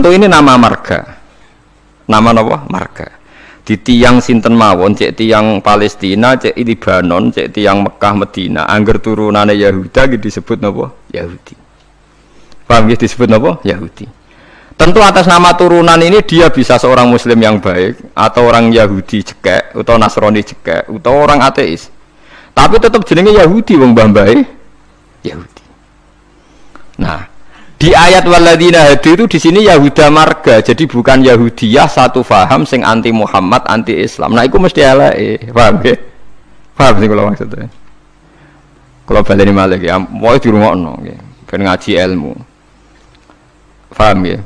Tentu ini nama marga. Nama apa? Marga. Di tiang sinten mawon, cek tiang Palestina, cek Libanon, cek tiang Mekah Medina, angger turunane Yahuda disebut napa? Yahudi. Paham ya disebut napa? Yahudi. Tentu atas nama turunan ini dia bisa seorang muslim yang baik atau orang Yahudi cekek atau Nasrani cekek atau orang ateis. Tapi tetap jenenge Yahudi wong mbah-mbahe Yahudi. Nah, di ayat waladina hadi itu di sini Yahuda marga, jadi bukan Yahudiyah satu faham sing anti Muhammad, anti Islam. Nah, itu mesti eleke, paham ya? Paham sih kalau maksudnya. Kalau baleni malih ya, mau dirungokno nggih, ben ngaji ilmu. Paham ya?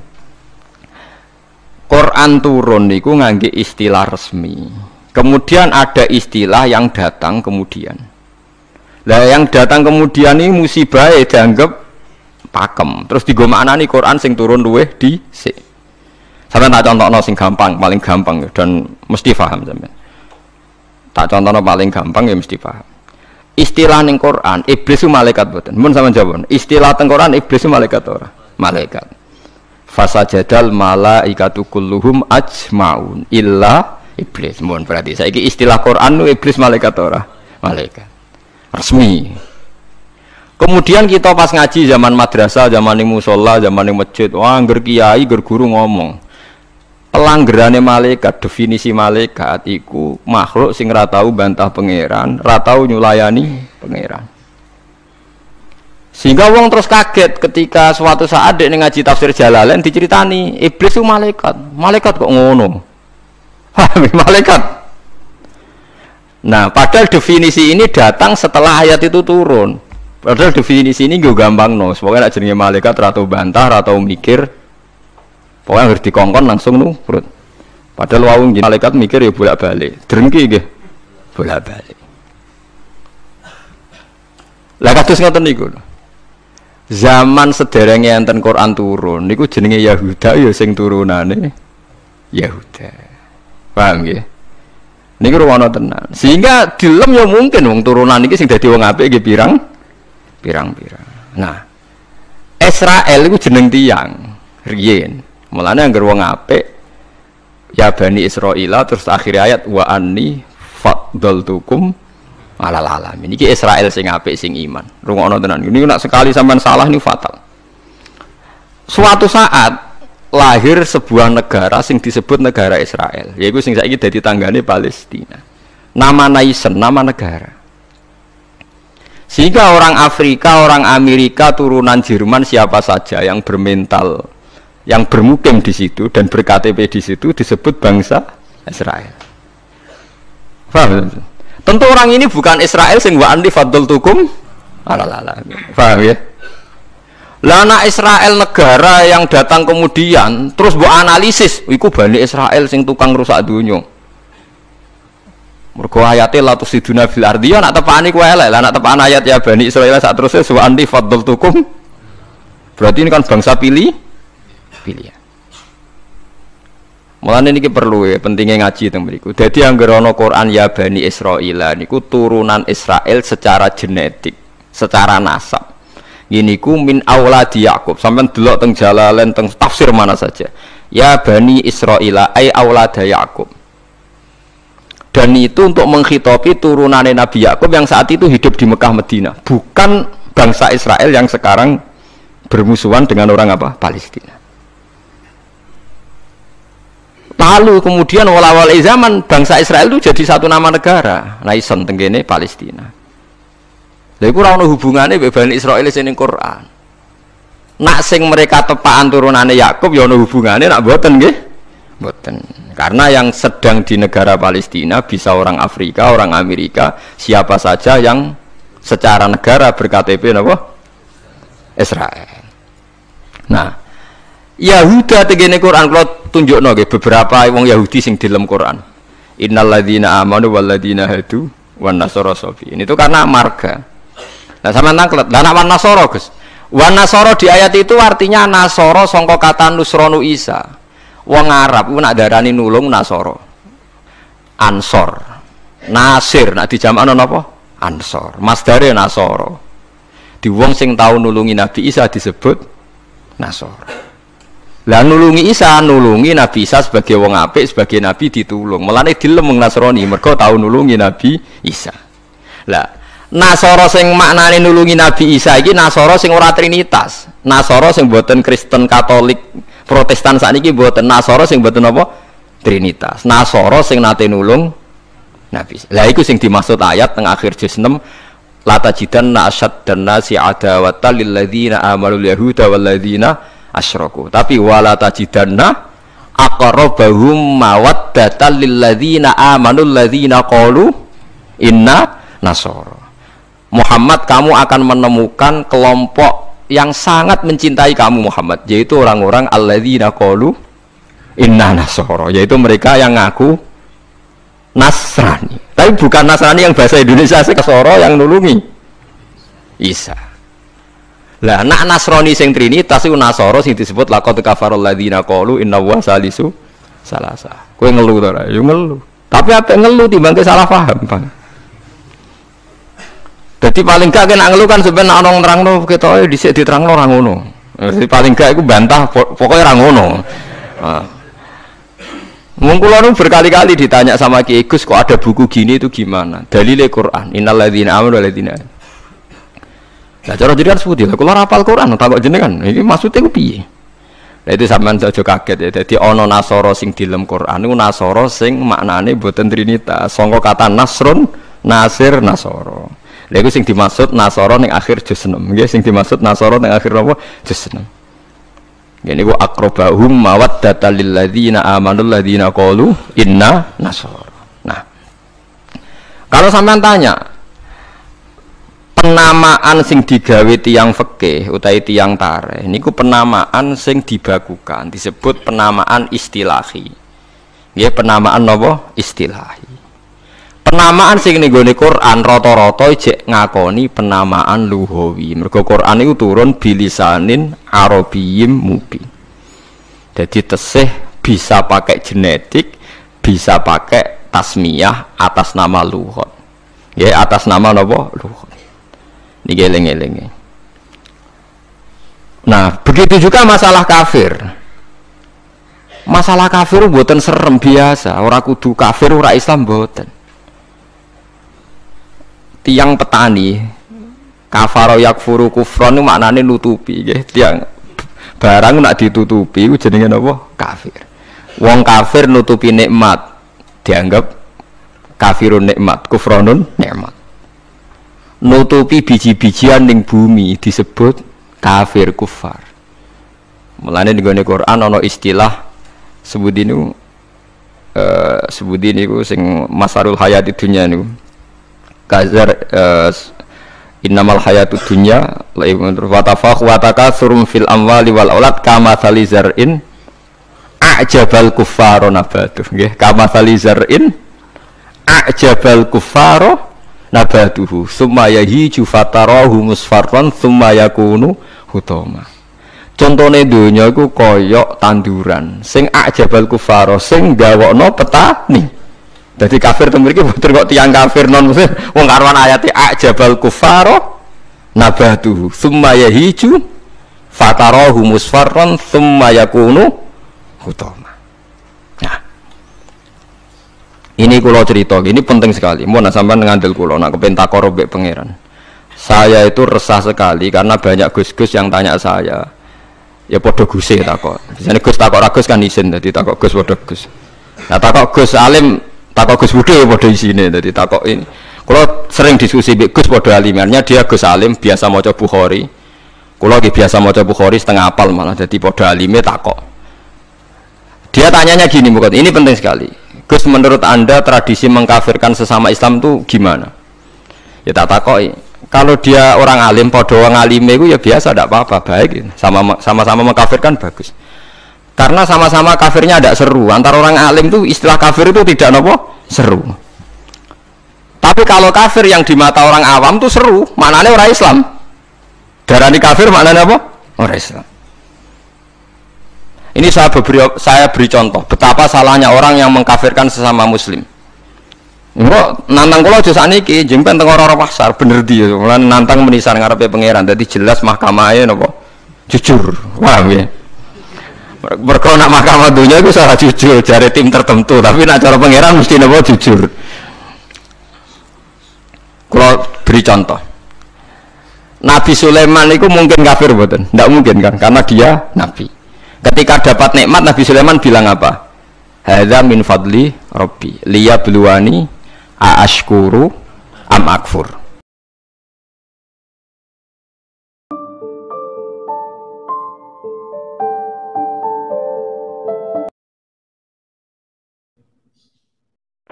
Quran turun niku ngangge istilah resmi. Kemudian ada istilah yang datang kemudian. Lah yang datang kemudian ini musibah dianggap pakem, terus digo maknani Quran sing turun luweh dhisik. Sampeyan tak contohno sing gampang, paling gampang dan mesti paham sampeyan. Tak contohno paling gampang ya mesti paham. Istilah ning Quran, iblis itu malaikat mboten. Mun sampeyan jawab. Istilah teng Quran iblis itu malaikat ora? Malaikat. Fasajadal malaikatu kulluhum ajmaun illa iblis. Mun berarti saiki istilah Quran itu iblis malaikat ora? Malaikat. Resmi. Kemudian kita pas ngaji zaman madrasah, zaman ning musala, zaman ning masjid, wah ngger kiai, ngger guru ngomong. Pelanggerane malaikat, definisi malaikat iku makhluk sing ra tau bantah pangeran, ra tau nyulayani pangeran. Sehingga wong terus kaget ketika suatu saat dek ngaji tafsir Jalalain diceritani iblis itu malaikat. Malaikat kok ngono? Paham malaikat? Nah, padahal definisi ini datang setelah ayat itu turun. Padahal definisi ini gue gampang no, pokoknya nak jenenge malaikat atau bantah atau mikir, pokoknya harus dikongkon langsung nurut. Padahal wawung malaikat mikir ya bolak balik, drengki gitu, bolak balik. Lah kados ngoten niku. Zaman sederenge enten Quran turun, niku jenenge Yahuda ya sing turunane Yahuda. Paham nggih? Niku ruwono tenan. Sehingga dilem ya mungkin wong turunan iki sing dadi wong apik nggih pirang-pirang. Nah, Israel itu jeneng tiang riyen. Mulane anggere wong apik ya Bani Israila terus akhir ayat wa anni faddaltukum alal alamin. Iki Israel sing apik sing iman. Rungokno tenan. Ini nek sekali sampean salah ini fatal. Suatu saat lahir sebuah negara sing disebut negara Israel. Yaiku sing saiki dadi tanggane Palestina. Nama nation, nama negara. Sehingga orang Afrika, orang Amerika, turunan Jerman siapa saja yang bermental, yang bermukim di situ dan ber-KTP di situ disebut bangsa Israel. Paham? Tentu orang ini bukan Israel sing wa anni faddaltukum alal alamin. Paham ya? Lah anak Israel negara yang datang kemudian terus mbok analisis, iku Bani Israel sing tukang rusak dunya. Mergo ayate la tusiduna fil ardi ya nak tepani kowe elek lah nak tepan ayat ya Bani Israil sak terusé wa anti faddaltukum berarti ini kan bangsa pilihan. Mulane niki perlu ya pentingnya ngaji teng mriku. Dadi anggere ana Quran ya Bani Israil niku turunan Israel secara genetik, secara nasab. Niku min auladi Yakub. Sampeyan delok teng Jalalain teng tafsir mana saja. Ya Bani Israil ai aulada Yakub. Dan itu untuk menghitopi turunan Nabi Yakub yang saat itu hidup di Mekah Medina, bukan bangsa Israel yang sekarang bermusuhan dengan orang apa? Palestina. Lalu kemudian wala-wala zaman bangsa Israel itu jadi satu nama negara, nation tenggene Palestina. Lha iku ora ono hubungane mbek Bani Israil sing ning Quran. Nak sing mereka tepaan turunane Yakub ya ono hubungane, nak mboten nggih? Mboten. Karena yang sedang di negara Palestina bisa orang Afrika, orang Amerika, siapa saja yang secara negara ber-KTP apa? Israel. Nah, Yahuda tegene Quran kalau tunjukno nggih beberapa wong Yahudi sing di dalam Quran. Innalladzina amanu walladzina hadu wan nasara safi. Ini itu karena marga. Nah, sama nangklet. Lah nek wan nasara, Gus. Wan nasara di ayat itu artinya nasara sangka kata nusronu Isa. Wong Arab ku nak darani nulung nasara. Ansor. Nasir nak dijamakno napa? Ansor. Masdare nasara. Di wong sing tau nulungi Nabi Isa disebut nasara. Lah nulungi Isa, nulungi Nabi Isa sebagai wong apik, sebagai nabi ditulung. Mulane dilem wong Nasrani mergo tau nulungi Nabi Isa. Lah Nasara sing maknane nulungi Nabi Isa iki Nasara sing ora trinitas. Nasara sing boten Kristen Katolik Protestan sakniki boten Nasara sing boten apa? Trinitas. Nasara sing nate nulung Nabi. Lah iku sing dimaksud ayat teng akhir juz 6 la tajidanna asyaddan nasi adawatan lil ladzina amanu yahuda wal ladzina asyraku. Tapi wala tajidanna aqrabahum mawaddatan lil ladzina amanu ladzina qalu inna nasara. Muhammad, kamu akan menemukan kelompok yang sangat mencintai kamu Muhammad, yaitu orang-orang alladzina qalu inna nasara, yaitu mereka yang ngaku Nasrani. Tapi bukan Nasrani yang bahasa Indonesia Nasara yang nulungi Isa. Lah nak Nasrani sing trinitas iku Nasara sing disebut laqad kafarul ladzina qalu inna wa salisu salasa. Kowe ngelu to ora? Yo ngelu. Tapi apa ngelu timbang salah paham, Bang. Jadi paling gak kena ngelu kan sebenarnya orang terangno ketoke dhisik diterangno ora ngono. Jadi paling gak iku bantah pokoknya ora ngono. Wong kula nu berkali-kali ditanya sama Kiai Gus, kok ada buku gini itu gimana? Dalile Quran, innal ladzina amanu wal ladzina. Lah cara jenengan seputi, kula hafal Quran takok jenengan. Iki maksudnya ku piye? Lah itu sampean aja kaget ya. Dadi ana Nasara sing dilem Quran niku Nasara sing maknane boten trinitas. Sangka kata Nasrun, Nasir, Nasara. Lha iku sing dimaksud Nasara ning akhir juz 6. Nggih sing dimaksud Nasara ning akhir apa? Juz 6. Ngene iku aqrabahum mawaddatan lil ladzina amanu ladzina qalu inna nasara. Nah, kalau sampean tanya penamaan sing digawe tiyang fikih utawi tiyang tarikh niku penamaan sing dibakukan disebut penamaan istilahi. Nggih penamaan napa? Istilahi. Penamaan sing ning gone Quran rata-rata jek ngakoni penamaan lughawi. Mergo Quran iku turun bilisanin Arabiyyim mubin. Jadi tesih bisa pakai genetik, bisa pakai tasmiyah atas nama lughat. Ya atas nama napa? Lughat. Niki eling-eling. Nah, begitu juga masalah kafir. Masalah kafir mboten serem biasa, ora kudu kafir ora Islam mboten. Tiang petani kafaro yakfuru kufron itu maknanya nutupi ya. Tiang barang nak ditutupi itu jenenge apa? Kafir. Wong kafir nutupi nikmat dianggap kafirun nikmat, kufronun nikmat. Nutupi biji-bijian ning bumi disebut kafir kufar. Mulane di Quran ana istilah sebut niku sing masarul hayat dunya niku kazar innamal hayatud dunya wa takatsurun fil amwali wal aulad kama salizar'in a'jabal kuffara nabatuh nggih kama salizar'in a'jabal kuffara nabatuhu summa yahiju fatarahu musfarran summa yakunu hutama. Contone donya iku kaya tanduran sing a'jabal kuffara sing gawokno petani. Jadi kafir itu mriki boten kok tiyang kafir non muslim wong karuan ayate ajabal kufaro nabatuhu summa yahiju fatarahu musfarran summa yakunu hutama. Nah, ini kula cerita, ini penting sekali. Mun sampean ngandel kula nak kepen takor mbek pangeran. Saya itu resah sekali karena banyak gus-gus yang tanya saya. Ya padha guse takok. Biasane Gus takok ra Gus kan isin dadi takok Gus padha Gus. Nah takok Gus alim takok Gus Budi pada isine dadi takok ini. Kalau sering diskusi mbek Gus pada alimannya dia Gus alim biasa maca Bukhari. Kalau lagi biasa maca Bukhari setengah apal malah jadi pada alime takok. Dia tanyanya gini bukan, ini penting sekali. Gus menurut Anda tradisi mengkafirkan sesama Islam itu gimana? Ya tak takoi. Kalau dia orang alim pada orang alime itu ya biasa tidak apa-apa baik. Sama-sama mengkafirkan bagus. Karena sama-sama kafirnya tidak seru. Antara orang alim itu istilah kafir itu tidak nopo seru. Tapi kalau kafir yang di mata orang awam itu seru, maknanya orang Islam. Darani kafir maknanya apa? Orang Islam. Ini saya beri contoh betapa salahnya orang yang mengkafirkan sesama Muslim. Enggak nantang kula aja sakniki, jeng teng ora pasar bener dia. Mulane nantang menisan ngarepe pangeran. Dadi jelas mahkamahnya napa? Jujur. Paham ya? Mergo nak mahkamah dunia iku salah jujur jare tim tertentu, tapi nak cara pangeran mesti napa jujur. Kalau beri contoh, Nabi Sulaiman itu mungkin kafir betul? Tidak mungkin kan, karena dia Nabi. Ketika dapat nikmat Nabi Sulaiman bilang apa? Hadza min fadli Rabbi liyabluwani aashkuru am akfur.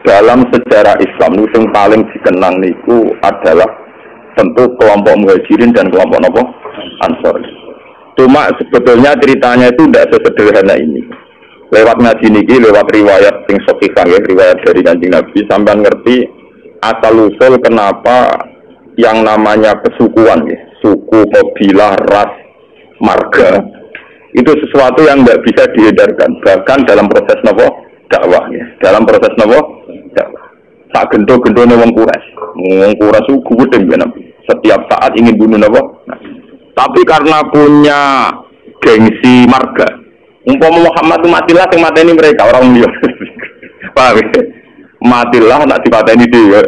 Dalam sejarah Islam yang paling dikenang niku adalah tentu kelompok Muhajirin dan kelompok nopo Ansor. Cuma sebetulnya ceritanya itu tidak sesederhana ini. Lewat ngaji niki, lewat riwayat sing sahihah ya, riwayat dari Kanjeng Nabi sampai ngerti asal usul kenapa yang namanya kesukuan ya, suku, kabilah, ras, marga itu sesuatu yang tidak bisa diedarkan bahkan dalam proses nopo dakwah ya. Dalam proses nopo dakwah. Tak gendo-gendone wong Quraisy itu gede kan. Setiap saat ingin bunuh nopo. Nah, tapi karena punya gengsi marga, umpama Muhammad itu matilah sing mateni mereka orang liya. Paham ya? Matilah nak dipateni dhewe.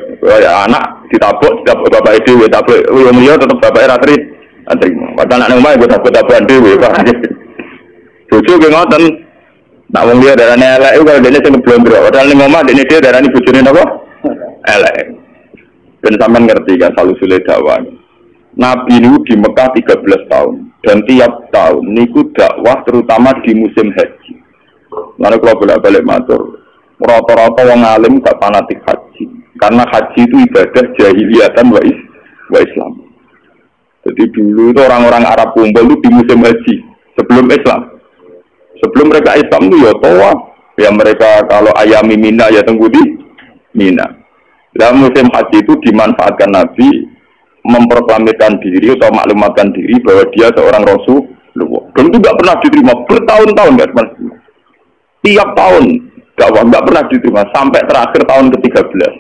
Anak ditabuk bapak dhewe, tapi wong liya tetep bapake ra trimo. Padahal anak omah gue takut-takutan dhewe, Pak. Bojo ge ngoten. Nak wong liya darane elek iku dene sing blondro. Padahal ning omah dene dhewe darani bojone napa? Elek. Ben sampean ngerti kan salusule dakwah. Nabi niku di Mekah 13 tahun dan tiap tahun niku dakwah terutama di musim haji. Lalu kalau bolak-balik matur, rata-rata wong alim gak fanatik haji. Karena haji itu ibadah jahiliyatan wa Islam. Jadi dulu itu orang-orang Arab kumpul itu di musim haji sebelum Islam. Sebelum mereka Islam itu ya tawaf. Ya mereka kalau ayami Mina ya tunggu di Mina. Dalam musim haji itu dimanfaatkan Nabi memproklamirkan diri atau maklumatkan diri bahwa dia seorang Rasulullah. Dan itu tidak pernah diterima bertahun-tahun, nggak pernah diterima. Tiap tahun dakwah nggak pernah diterima sampai terakhir tahun ke-13.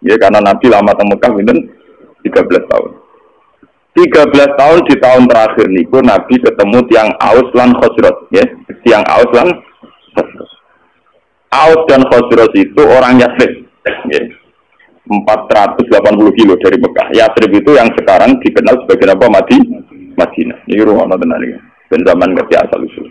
Ya karena Nabi lama di Mekah itu 13 tahun. 13 tahun di tahun terakhir niku Nabi ketemu tiang Aus lan Khosroj, ya. Tiang Aus lan Khosroj. Aus dan Khosroj itu orang Yathrib, ya. 480 kilo dari Mekah. Yathrib itu yang sekarang dikenal sebagai apa? Madinah. Ini rumah tenan iki. Ben zaman ngerti asal usul.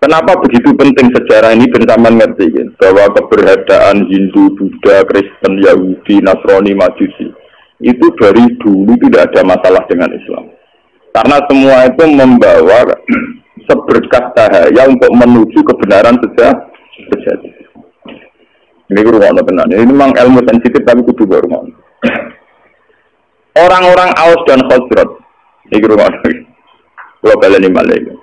Kenapa begitu penting sejarah ini? Ben zaman ngerti ya, bahwa keberadaan Hindu, Buddha, Kristen, Yahudi, Nasrani, Majusi itu dari dulu tidak ada masalah dengan Islam. Karena semua itu membawa seberkas cahaya untuk menuju kebenaran sejati. Ini rumah tenan. Ini memang ilmu sensitif tapi kudu rumah. Orang-orang Aus dan Khosroj. Ini rumah. Kalau kalian ini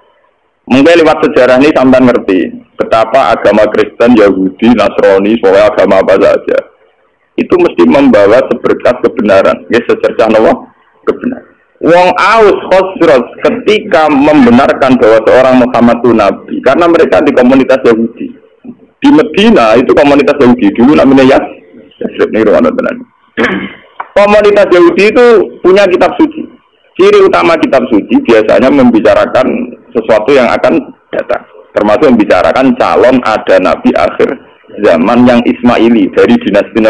mungkin lewat sejarah ini sampai ngerti betapa agama Kristen, Yahudi, Nasrani, soal agama apa saja itu mesti membawa seberkas kebenaran. Ya secercah Allah kebenaran. Wong Aus Khosroj ketika membenarkan bahwa seorang Muhammad itu nabi karena mereka di komunitas Yahudi. Di Medina itu komunitas Yahudi dulu namanya Yasrib nih ruangan benar. Komunitas Yahudi itu punya kitab suci. Ciri utama kitab suci biasanya membicarakan sesuatu yang akan datang. Termasuk membicarakan calon ada nabi akhir zaman yang Ismaili dari dinasti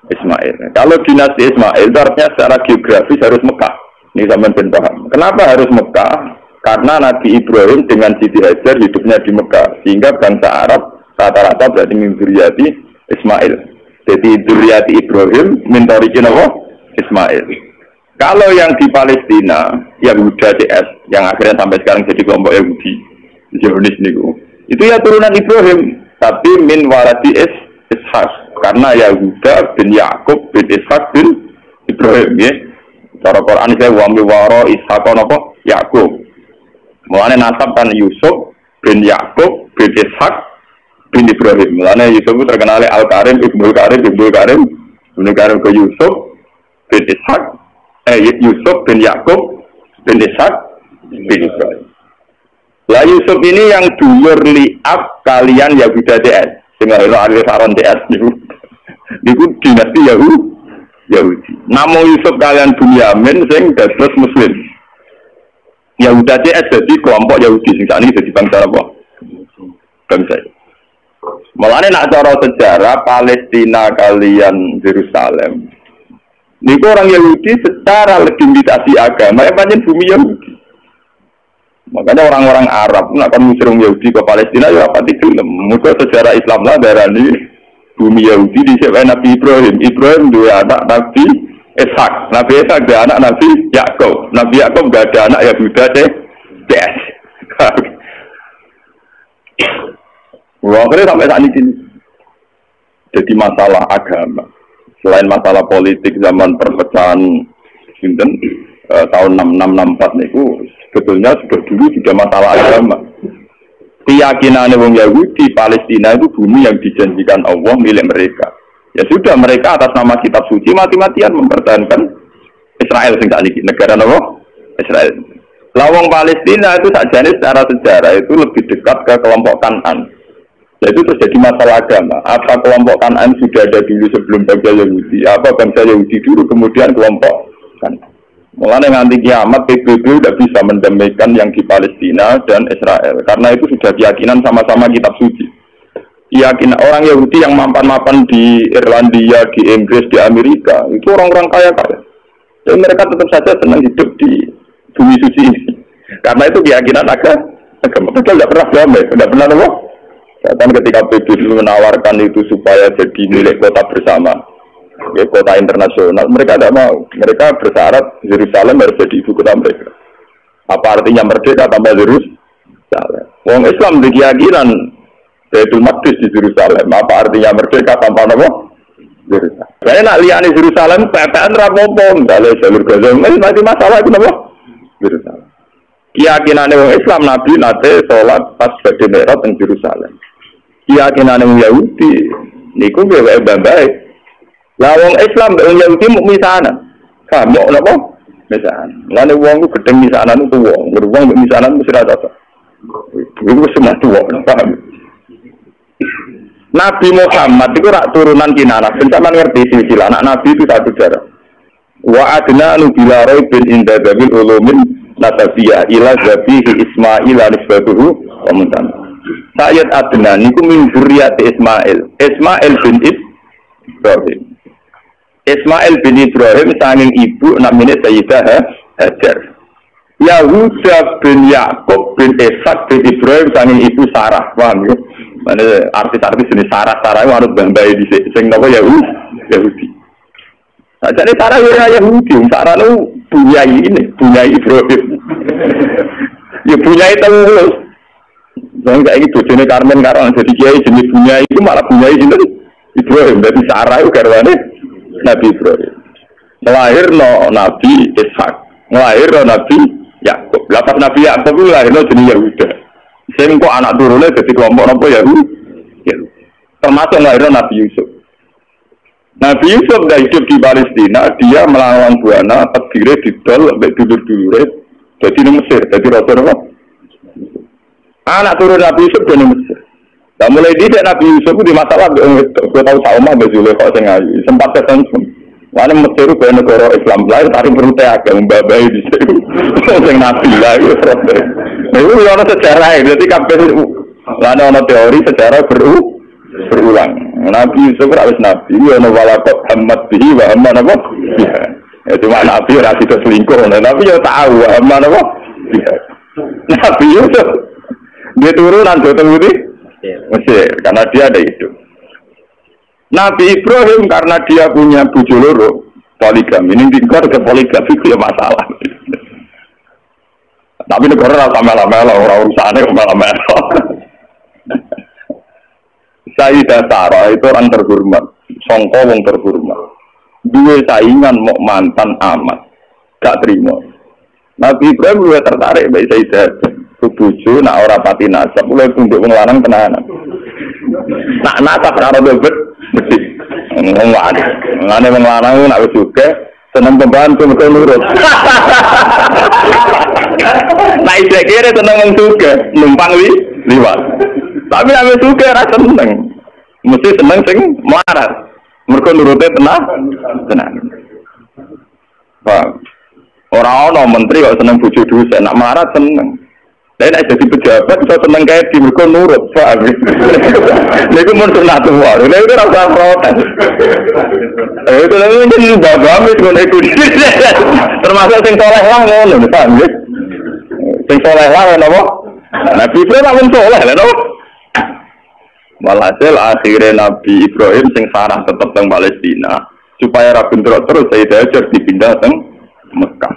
Ismail. Kalau dinasti Ismail itu artinya secara geografis harus Mekah. Ini sampean ben paham. Kenapa harus Mekah? Karena Nabi Ibrahim dengan Siti Hajar hidupnya di Mekah, sehingga bangsa Arab rata-rata berarti min dzurriyyati Ismail. Jadi dzurriyyati Ibrahim min tariqin Ismail. Kalau yang di Palestina, Yahuda CS yang akhirnya sampai sekarang jadi kelompok Yahudi, Zionis niku. Itu ya turunan Ibrahim, tapi min warati Ishak. Karena Yahuda bin Yakub bin Ishak bin Ibrahim ya. Cara Quran saya wa mi waro Ishak napa Yakub. Mulane nasab kan Yusuf bin Yakub bin Ishak bin Ibrahim. Mulane Yusuf itu terkenal Al-Karim, Ibnu Karim ke Yusuf bin Ishak, Yusuf bin Yakub bin Ishak bin Ibrahim. Lah Yusuf ini yang dulur liab kalian Yahuda DS. Sehingga itu ada saran DS niku. Niku dinasti Yahudi. Namo Yusuf kalian Bunyamin sing dados Muslim. Yahuda DS jadi kelompok Yahudi sing sakniki dadi bangsa apa? bangsa. Mulane nak cara sejarah Palestina kalian Yerusalem. Niku orang Yahudi secara legitimasi agama pancen bumi Yahudi. Makanya orang-orang Arab nak kon ngusir Yahudi ke Palestina ya apa digelem. Muga sejarah Islam lah darani bumi Yahudi disebut Nabi Ibrahim. Ibrahim dua anak Nabi Ishak. Nabi Ishak ada anak Nabi Yakub. Nabi Yakub gak ada anak Yahuda deh. Yes. Wah, akhirnya sampai saat ini. Jadi masalah agama. Selain masalah politik zaman perpecahan tahun 6664 itu sebetulnya sudah masalah agama. Keyakinan orang Yahudi Palestina itu bumi yang dijanjikan Allah milik mereka. Ya sudah mereka atas nama kitab suci mati-matian mempertahankan Israel negara Allah Israel. Lawang Palestina itu sajane secara sejarah itu lebih dekat ke kelompok Kanan. Itu terjadi masalah agama. Apa kelompok Kanan sudah ada dulu sebelum bangsa Yahudi? Apa bangsa Yahudi dulu kemudian kelompok Kanan? Mulanya nanti kiamat PBB tidak bisa mendamaikan yang di Palestina dan Israel karena itu sudah keyakinan sama-sama kitab suci. Keyakinan orang Yahudi yang mapan-mapan di Irlandia, di Inggris, di Amerika itu orang-orang kaya-kaya. Jadi mereka tetap saja senang hidup di bumi suci ini. Karena itu keyakinan agama. Padahal tidak pernah damai, tidak pernah apa. Dan ketika PBB menawarkan itu supaya jadi milik kota bersama, ya, kota internasional, mereka tidak mau. Mereka bersyarat Yerusalem harus jadi ibu kota mereka. Apa artinya merdeka tambah Yerusalem? Orang Islam di keyakinan Baitul Maqdis di Yerusalem. Apa artinya merdeka tanpa apa? Yerusalem. Saya nak lihat di Yerusalem, PPN rapopo, misalnya jalur Gaza, masih masalah itu apa? Yerusalem. Keyakinan orang Islam Nabi nate sholat pas badhe Mi'raj di Yerusalem. Keyakinan orang Yahudi niku gawe baik. Lah wong Islam wong Yahudi muk misanan. Kamu napa? Misanan. Lane wong ku gedeng misanan ku wong, wong misanan mesti ra cocok. Iku semua tuwa, paham? Nabi Muhammad itu rak turunan Kinanah. Sampeyan ngerti silsilah anak Nabi itu satu darah. Wa adna nubila raibin inda dabil ulumin nasabiyah ila zabihi Ismail anisbatuhu wa muntan. Sayyid Adnan niku min dzurriyyati Ismail. Ismail bin Ibrahim. Ismail bin Ibrahim saking ibu namanya Sayyidah Hajar. Yahuda bin Yakub bin Ishak bin Ibrahim saking ibu Sarah. Paham ya? Mana artis-artis jenis Sarah itu harus bambai di sing napa Yahudi. Nah, jadi Sarah ya Yahudi, Sarah itu punya Ibrahim. Ya punya itu terus. Jangan kayak gitu, jenis Karmen karang jadi kiai jenis punya itu malah punya itu Ibrahim. Jadi Sarah itu karwane Nabi Ibrahim. Melahirno Nabi Ishak, melahirno Nabi Yakub. Lepas Nabi Yakub itu lahirno jenis Yahuda. Sing kok anak turunnya jadi kelompok apa Yahudi. Termasuk lahirno Nabi Yusuf. Nabi Yusuf dah hidup di Palestina, dia melawan buana, terdiri didol, sampai dulur-dulure, jadi di Mesir, jadi raja apa? Anak turun Nabi Yusuf dari Mesir. Nah mulai tidak Nabi Yusuf di masalah, gue tahu sama Bezule kok saya ngayu, sempat ketemu. Mana Mesir itu negara Islam lain, tarik perutnya agak membabai di situ. Yang Nabi lah itu terus. Nah itu ada sejarah, jadi kabeh ada teori sejarah berulang. Nabi Yusuf harus Nabi, ya nawalakot hamad bihi wa hamad apa? Ya cuma Nabi rasi selingkuh, Nabi ya tahu hamad apa? Nabi Yusuf dia turunan Joteng Putih Mesir, karena dia ada hidup. Nabi Ibrahim karena dia punya bojo loro, poligami. Ini tinggal ke poligami itu ya masalah. Tapi negara rasa mela-mela, orang urusannya mela-mela. Sayyidah Sarah itu orang terhormat, songko wong terhormat. Dua saingan mau mantan amat, gak terima. Nabi Ibrahim juga tertarik baik Sayyidah. Bojo nak ora pati nasab, mulai tunduk wong lanang tenanan. Nak nasab karo bebet, mesti ngomong. Ngene wong lanang nak wis juga seneng pembantu mergo nurut. Nah iki kira seneng wong juga, numpang liwat. Tapi ame suka ora seneng. Mesti seneng sing melarat. Mergo nurute tenan. Pak, ora ana menteri kok seneng bojo dosen, nak melarat seneng. Lah nek dadi pejabat iso seneng kae di mergo nurut, paham. Niku mun sunah tuwa. Lha iku ora usah protes. Itu lha ngene bapak wis ngono iku. Termasuk sing saleh lah ngono, paham nggih. Sing saleh lah napa? Nabi Ibrahim wong saleh lha napa? Walhasil akhirnya Nabi Ibrahim sing sarah tetep teng Palestina supaya ra bentrok terus Sayyidah Hajar dipindah teng Mekah.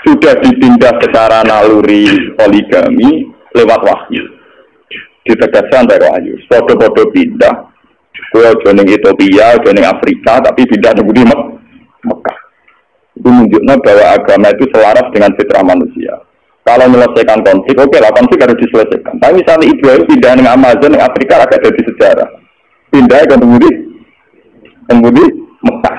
Sudah dipindah secara naluri poligami lewat wahyu. Ditegaskan dari wahyu. Podo-podo pindah. Kue joning Ethiopia, joning Afrika, tapi pindah di Mekah. Itu menunjukkan bahwa agama itu selaras dengan fitrah manusia. Kalau menyelesaikan konflik, oke lah konflik harus diselesaikan. Tapi misalnya Ibrahim pindah dengan Amazon, dengan Afrika agak jadi sejarah. Pindah ke Kemudi Mekah.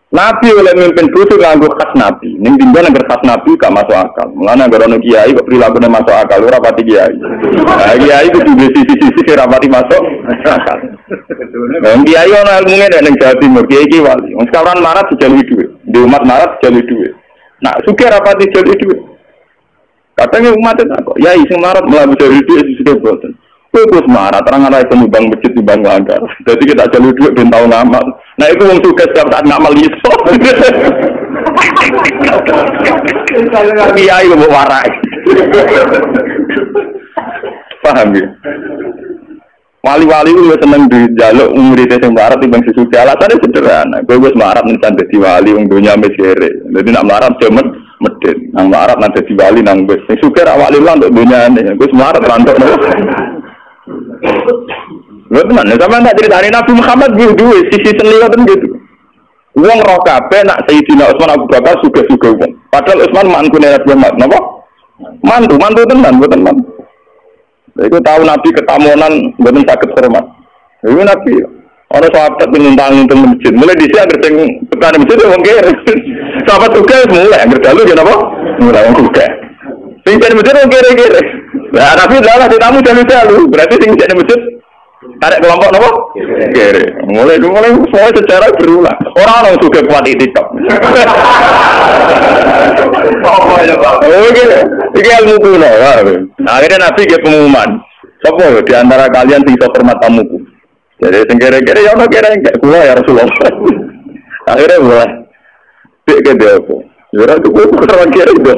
Nabi oleh memimpin busuk nganggo khas Nabi. Ning pindah nang khas Nabi gak masuk akal. Mulane anggere ono kiai kok prilakune masuk akal ora pati kiai. Nah, kiai kudu di sisi-sisi ora pati masuk akal. Wong kiai ono ilmune nek ning Jawa Timur, kiai iki wali. Wong sekarang marat dijalui dhuwit. Di umat marat dijalui dhuwit. Nah, sugih ora pati dijalui dhuwit. Katanya umat itu kok, ya sing marat mlaku dari dhuwit sudah boten. Terus marah, terang ada penyumbang masjid di Bangladesh. Jadi kita jalur duit ben tau ngamal. Nah itu wong sugih setiap saat ngamal iso. Kiai kok warai. Paham ya? Wali-wali itu seneng dijaluk murid sing marat timbang sesugih. Alasannya sederhana. Kowe wis marat nang dadi wali wong donya mesire. Dadi nak marat jamet medit. Nang marat nang dadi wali nang wis sing sugih ra wali lan untuk donyane. Wis marat rantok. Lho tenan, sampeyan tak critani Nabi Muhammad duwe sisi seni ngoten gitu. Wong roh kabeh nak Sayyidina Utsman Abu Bakar sugih-sugih wong. Padahal Utsman mantune Nabi Muhammad, napa? Mantu tenan, mboten man. Iku tahu Nabi ketamunan mboten saged hormat. Iku Nabi ora sahabat nuntang-nuntang masjid. Mulai dhisik anggere sing tekan masjid wong kere. Sahabat sugih mulai anggere dalu ya napa? Mulai wong sugih. Sing tekan masjid wong kere-kere. Nah, Nabi adalah ditamu dalu-dalu. Berarti sing jadi masjid tarik kelompok napa? Kere. Mulai semua secara berulang. Orang juga kuat itikaf. Oh ya Pak. Oke. Iki ilmu kuno. Akhirnya Nabi ge pengumuman. Sapa di antara kalian sing iso hormat tamuku? Jadi sing kere-kere ya ono kere enggak kula ya Rasulullah. Akhirnya mulai dik ke depo. Ya ora cukup kurang kere itu.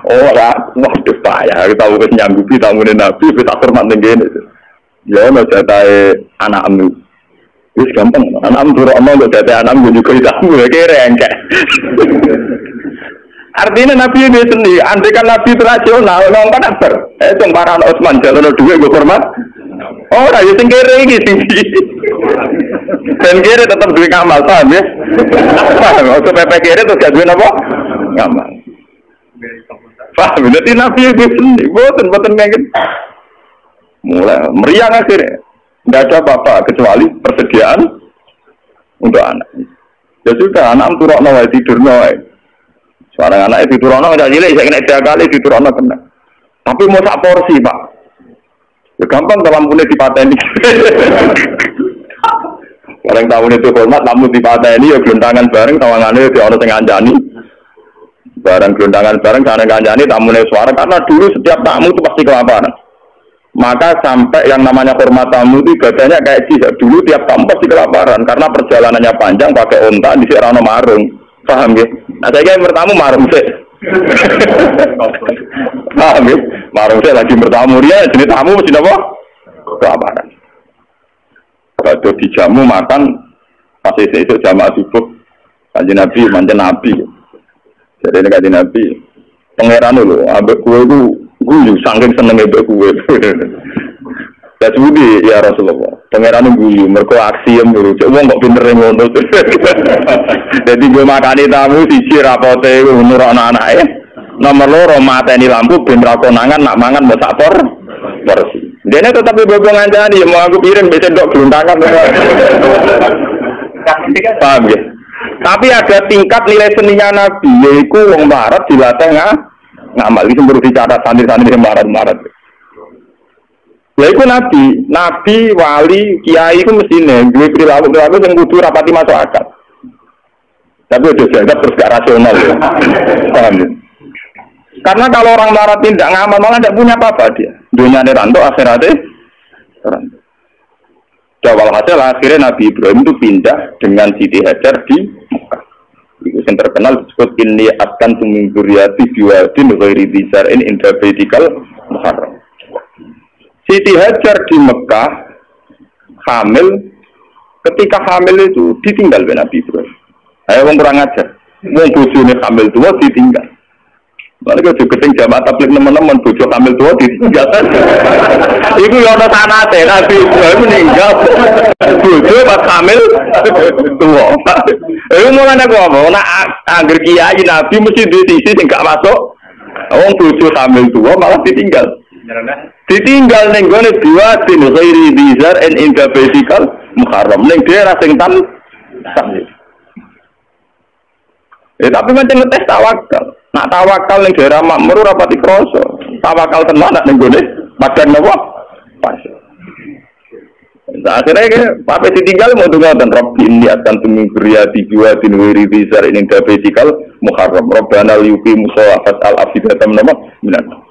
Ora, waduh payah, kita wis nyanggupi tamune Nabi, wis tak hormat ning kene. Ya ono jatahe anakmu. Wis gampang, anakmu durokno kok jatahe anakmu juga tamu kere engkek. Artinya Nabi ini sendiri, andai kan Nabi itu rasional, ngomong kan akbar. Itu para anak Utsman, jalan duit gue hormat. Oh, ya sing kere iki tinggi. Dan kere tetap duit ngamal, paham ya? Paham, waktu PP kere terus gak duit apa? Ngamal. Paham, jadi Nabi itu sendiri, boten ngengin. Mulai meriang akhirnya. Tidak ada apa-apa kecuali persediaan untuk anak. Ya sudah, anak turokno wae tidurno wae. Seorang anak itu turokno udah cilik, saya kena 3 kali diturokno kena. Tapi mau sak porsi, Pak. Ya gampang kalau lampunya dipateni. Orang tamu itu hormat, tamu dipateni ya gelondangan bareng, tawangannya di orang tengah anjani. Barang gelondangan bareng sana kanjani tamunya suara karena dulu setiap tamu itu pasti kelaparan. Maka sampai yang namanya hormat tamu itu ibadahnya kayak jihad. Dulu tiap tamu pasti kelaparan karena perjalanannya panjang pakai onta di serano marung. Paham ya? Nah saya kira bertamu marung sih. Paham ya? Marung sih lagi bertamu dia jenis tamu mesti apa? Kelaparan. Kalau dijamu makan pasti itu jamaah subuh. Kanjeng Nabi manjen Nabi. Jadi ini kaji Nabi, pangeran dulu, abek kue itu guyu, saking seneng abek kue. Ya sudi ya Rasulullah, pangeran itu guyu, mereka aksi yang dulu, cuma nggak pinter yang ngono. Jadi gue makani tamu, sisi rapote, nur anak-anak nomor loro mateni lampu, pinter konangan, nak mangan mau sapor, bersih. Dia ini tetap bebongan jadi, mau aku piring, biasa dok geluntangan. Paham ya? Tapi ada tingkat nilai seninya Nabi, yaitu wong barat dilatih ngamal. Itu baru dicatat santri-santri yang barat. Yaitu Nabi, wali, kiai itu mestinya gue perilaku yang kudu rapati masuk akal. Tapi udah jaga terus gak rasional ya. Paham ya? Karena kalau orang melarat tidak ngamal malah tidak punya apa-apa dia. Dunia ini rantok, akhiratnya rantok. Jawab hasil akhirnya Nabi Ibrahim itu pindah dengan Siti Hajar di Mekah. Itu yang terkenal disebut inni akan tuming dzurriyyati biwadin ghairi dzar'in inda baitikal muharram. Siti Hajar di Mekah hamil, ketika hamil itu ditinggal oleh Nabi Ibrahim. Ayo wong kurang ajar. Wong bojone hamil tua ditinggal. Mereka juga keting jamaah tabligh teman-teman bojo hamil tua ditinggal. Iku yo ana sanate Nabi Ibrahim meninggal. Bojo pas hamil tua. Mulane kok apa? Nek angger kiai Nabi mesti duwe sisi sing gak masuk. Wong bojo hamil tua malah ditinggal. Ditinggal ning gone biwadin ghairi dzar'in inda baitikal muharram ning daerah sing tan. Tapi macam ngetes tawakal. Nak tawakal ning daerah makmur ora pati krasa. Tawakal tenan nak ning gone badan napa? Pas. Akhirnya Pape ditinggal mau ngoten Rabbi inni akan tuming dzurriyyati biwadin ghairi dzar'in inda baitikal muharram. Rabbana liyuqimu sholata al-afidatam nama minan.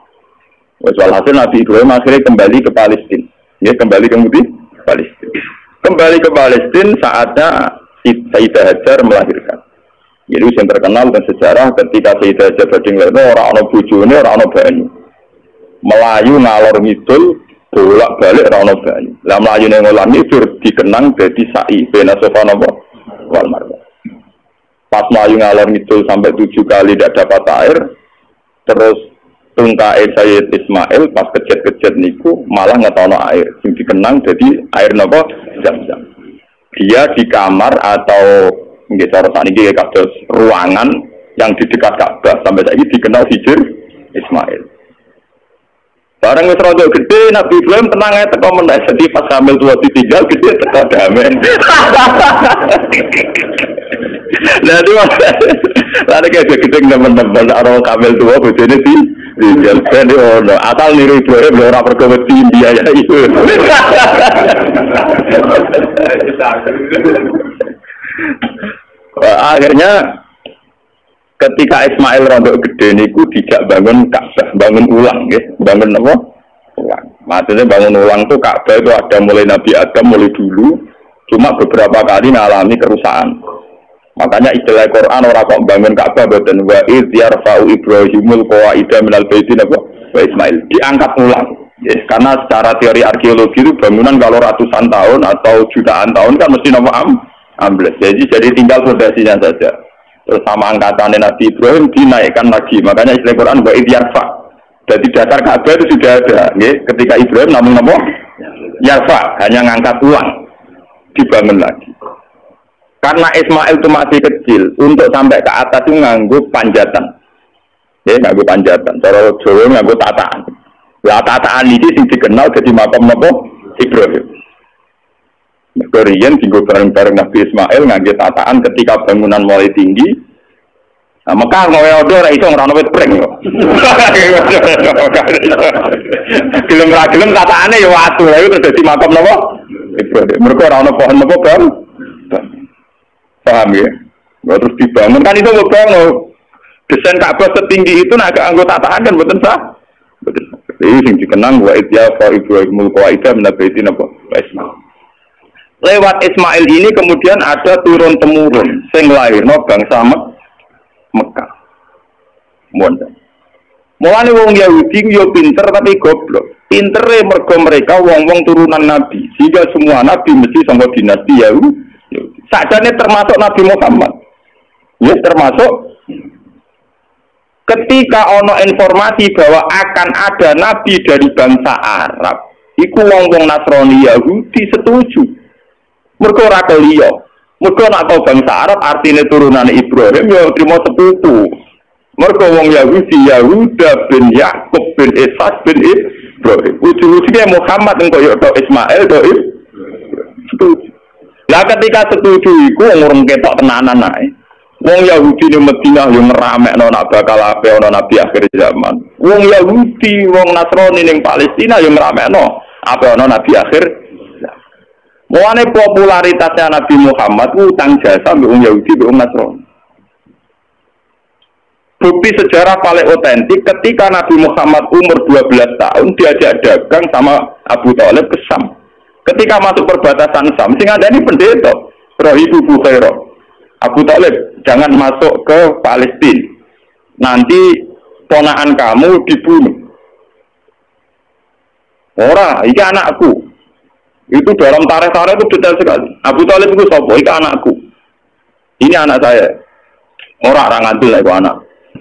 Walhasil Nabi Ibrahim akhirnya kembali ke Palestina. Ya, kembali ke Palestina. Kembali ke Palestina saatnya Sayyidah Hajar melahirkan. Jadi yang terkenal dan sejarah ketika Sayyidah Hajar badhe orang ana bojone, ora ana banyu. Melayu ngalor ngidul, bolak-balik ora ana banyu. Lah melayu ning ngalor ngidul dikenang dadi sa'i bena Safa napa wal Marwah. Pas melayu ngalor ngidul sampai 7 kali tidak dapat air, terus tungkae Sayyid Ismail pas kejet-kejet niku malah ngetono air sing dikenang jadi air napa Zam-Zam. Dia di kamar atau nggih cara sakniki kados ruangan yang di dekat Ka'bah sampai saiki dikenal Hijr Ismail. Barang wis rada gede Nabi Ibrahim tenang ae teko meneh jadi pas hamil tua ditinggal gede teko damai. Lah di lari kayak gede teman-teman orang kamil tua bojone di jalan ono asal niru Ibrahim ora perkara wedi India ya itu. Akhirnya ketika Ismail rontok gede niku dijak bangun Ka'bah, bangun ulang nggih, bangun apa? Ulang. Maksudnya bangun ulang tuh Ka'bah itu ada mulai Nabi Adam mulai dulu, cuma beberapa kali mengalami kerusakan. Makanya istilah Quran orang kok bangun Ka'bah boten wa idz yarfa'u Ibrahimul qawaida minal baiti wa Ismail diangkat ulang. Yes, karena secara teori arkeologi itu bangunan kalau ratusan tahun atau jutaan tahun kan mesti nama ambles. Jadi tinggal fondasinya saja. Terus sama angkatan Nabi Ibrahim dinaikkan lagi. Makanya istilah Quran wa idz yarfa. Jadi dasar Ka'bah itu sudah ada. Okay? Ketika Ibrahim namun nama yarfa hanya ngangkat ulang dibangun lagi. Karena Ismail itu masih kecil, untuk sampai ke atas itu nganggo panjatan. Ya, nganggo panjatan. Cara Jawa nganggo tataan. Lah tataan ini sing dikenal jadi makam napa Ibrahim. Korean dienggo bareng-bareng Nabi Ismail nganggo tataan ketika bangunan mulai tinggi. Nah, Mekah ngowe odo ora iso ngrono wit pring kok. Gelem ra gelem tataane ya watu. Lah itu dadi makam napa Ibrahim. Mergo ora ono pohon napa Bang. Paham ya? Nggak terus dibangun kan itu nggak bangun. Desain Ka'bah setinggi itu agak anggota tahan kan betul sah. Betul. Ini yang dikenang wa idya fa Ibrahimul qawaida min baiti napa Ismail. Lewat Ismail ini kemudian ada turun temurun sing lairno bangsa Mekah. Mondang. Mulane wong Yahudi yo pinter tapi goblok. Pintere mergo mereka wong-wong turunan Nabi. Sehingga semua nabi mesti sangka dinasti Yahudi. Sakjane termasuk Nabi Muhammad. Ya termasuk ketika ono informasi bahwa akan ada nabi dari bangsa Arab, iku wong-wong Nasrani Yahudi setuju. Mergo ora keliya. Mergo nek bangsa Arab artine turunan Ibrahim ya trimo sepupu. Mergo wong Yahudi Yahuda bin Yakub bin Ishak bin Ibrahim. Ujug-ujugnya Muhammad engko yo Ismail do setuju. Lah ketika setuju iku wong ketok tenanan ae. Wong Yahudi ning Madinah yo ngeramekno nak bakal ape ana nabi akhir zaman. Wong Yahudi, wong Nasrani ning Palestina yo ngeramekno ape ana nabi akhir. Mulane popularitasnya Nabi Muhammad utang jasa mbek wong Yahudi mbek wong Nasrani. Bukti sejarah paling otentik ketika Nabi Muhammad umur 12 tahun diajak dagang sama Abu Thalib ke Syam. Ketika masuk perbatasan Syam, sing ada ini pendeta Rahibu Bukhairah. Abu Thalib, jangan masuk ke Palestina. Nanti ponakan kamu dibunuh. Ora, ini anakku. Itu dalam tarikh-tarikh itu detail sekali. Abu Thalib itu sapa? Ini anakku. Ini anak saya. Orang ngantul lah itu anak.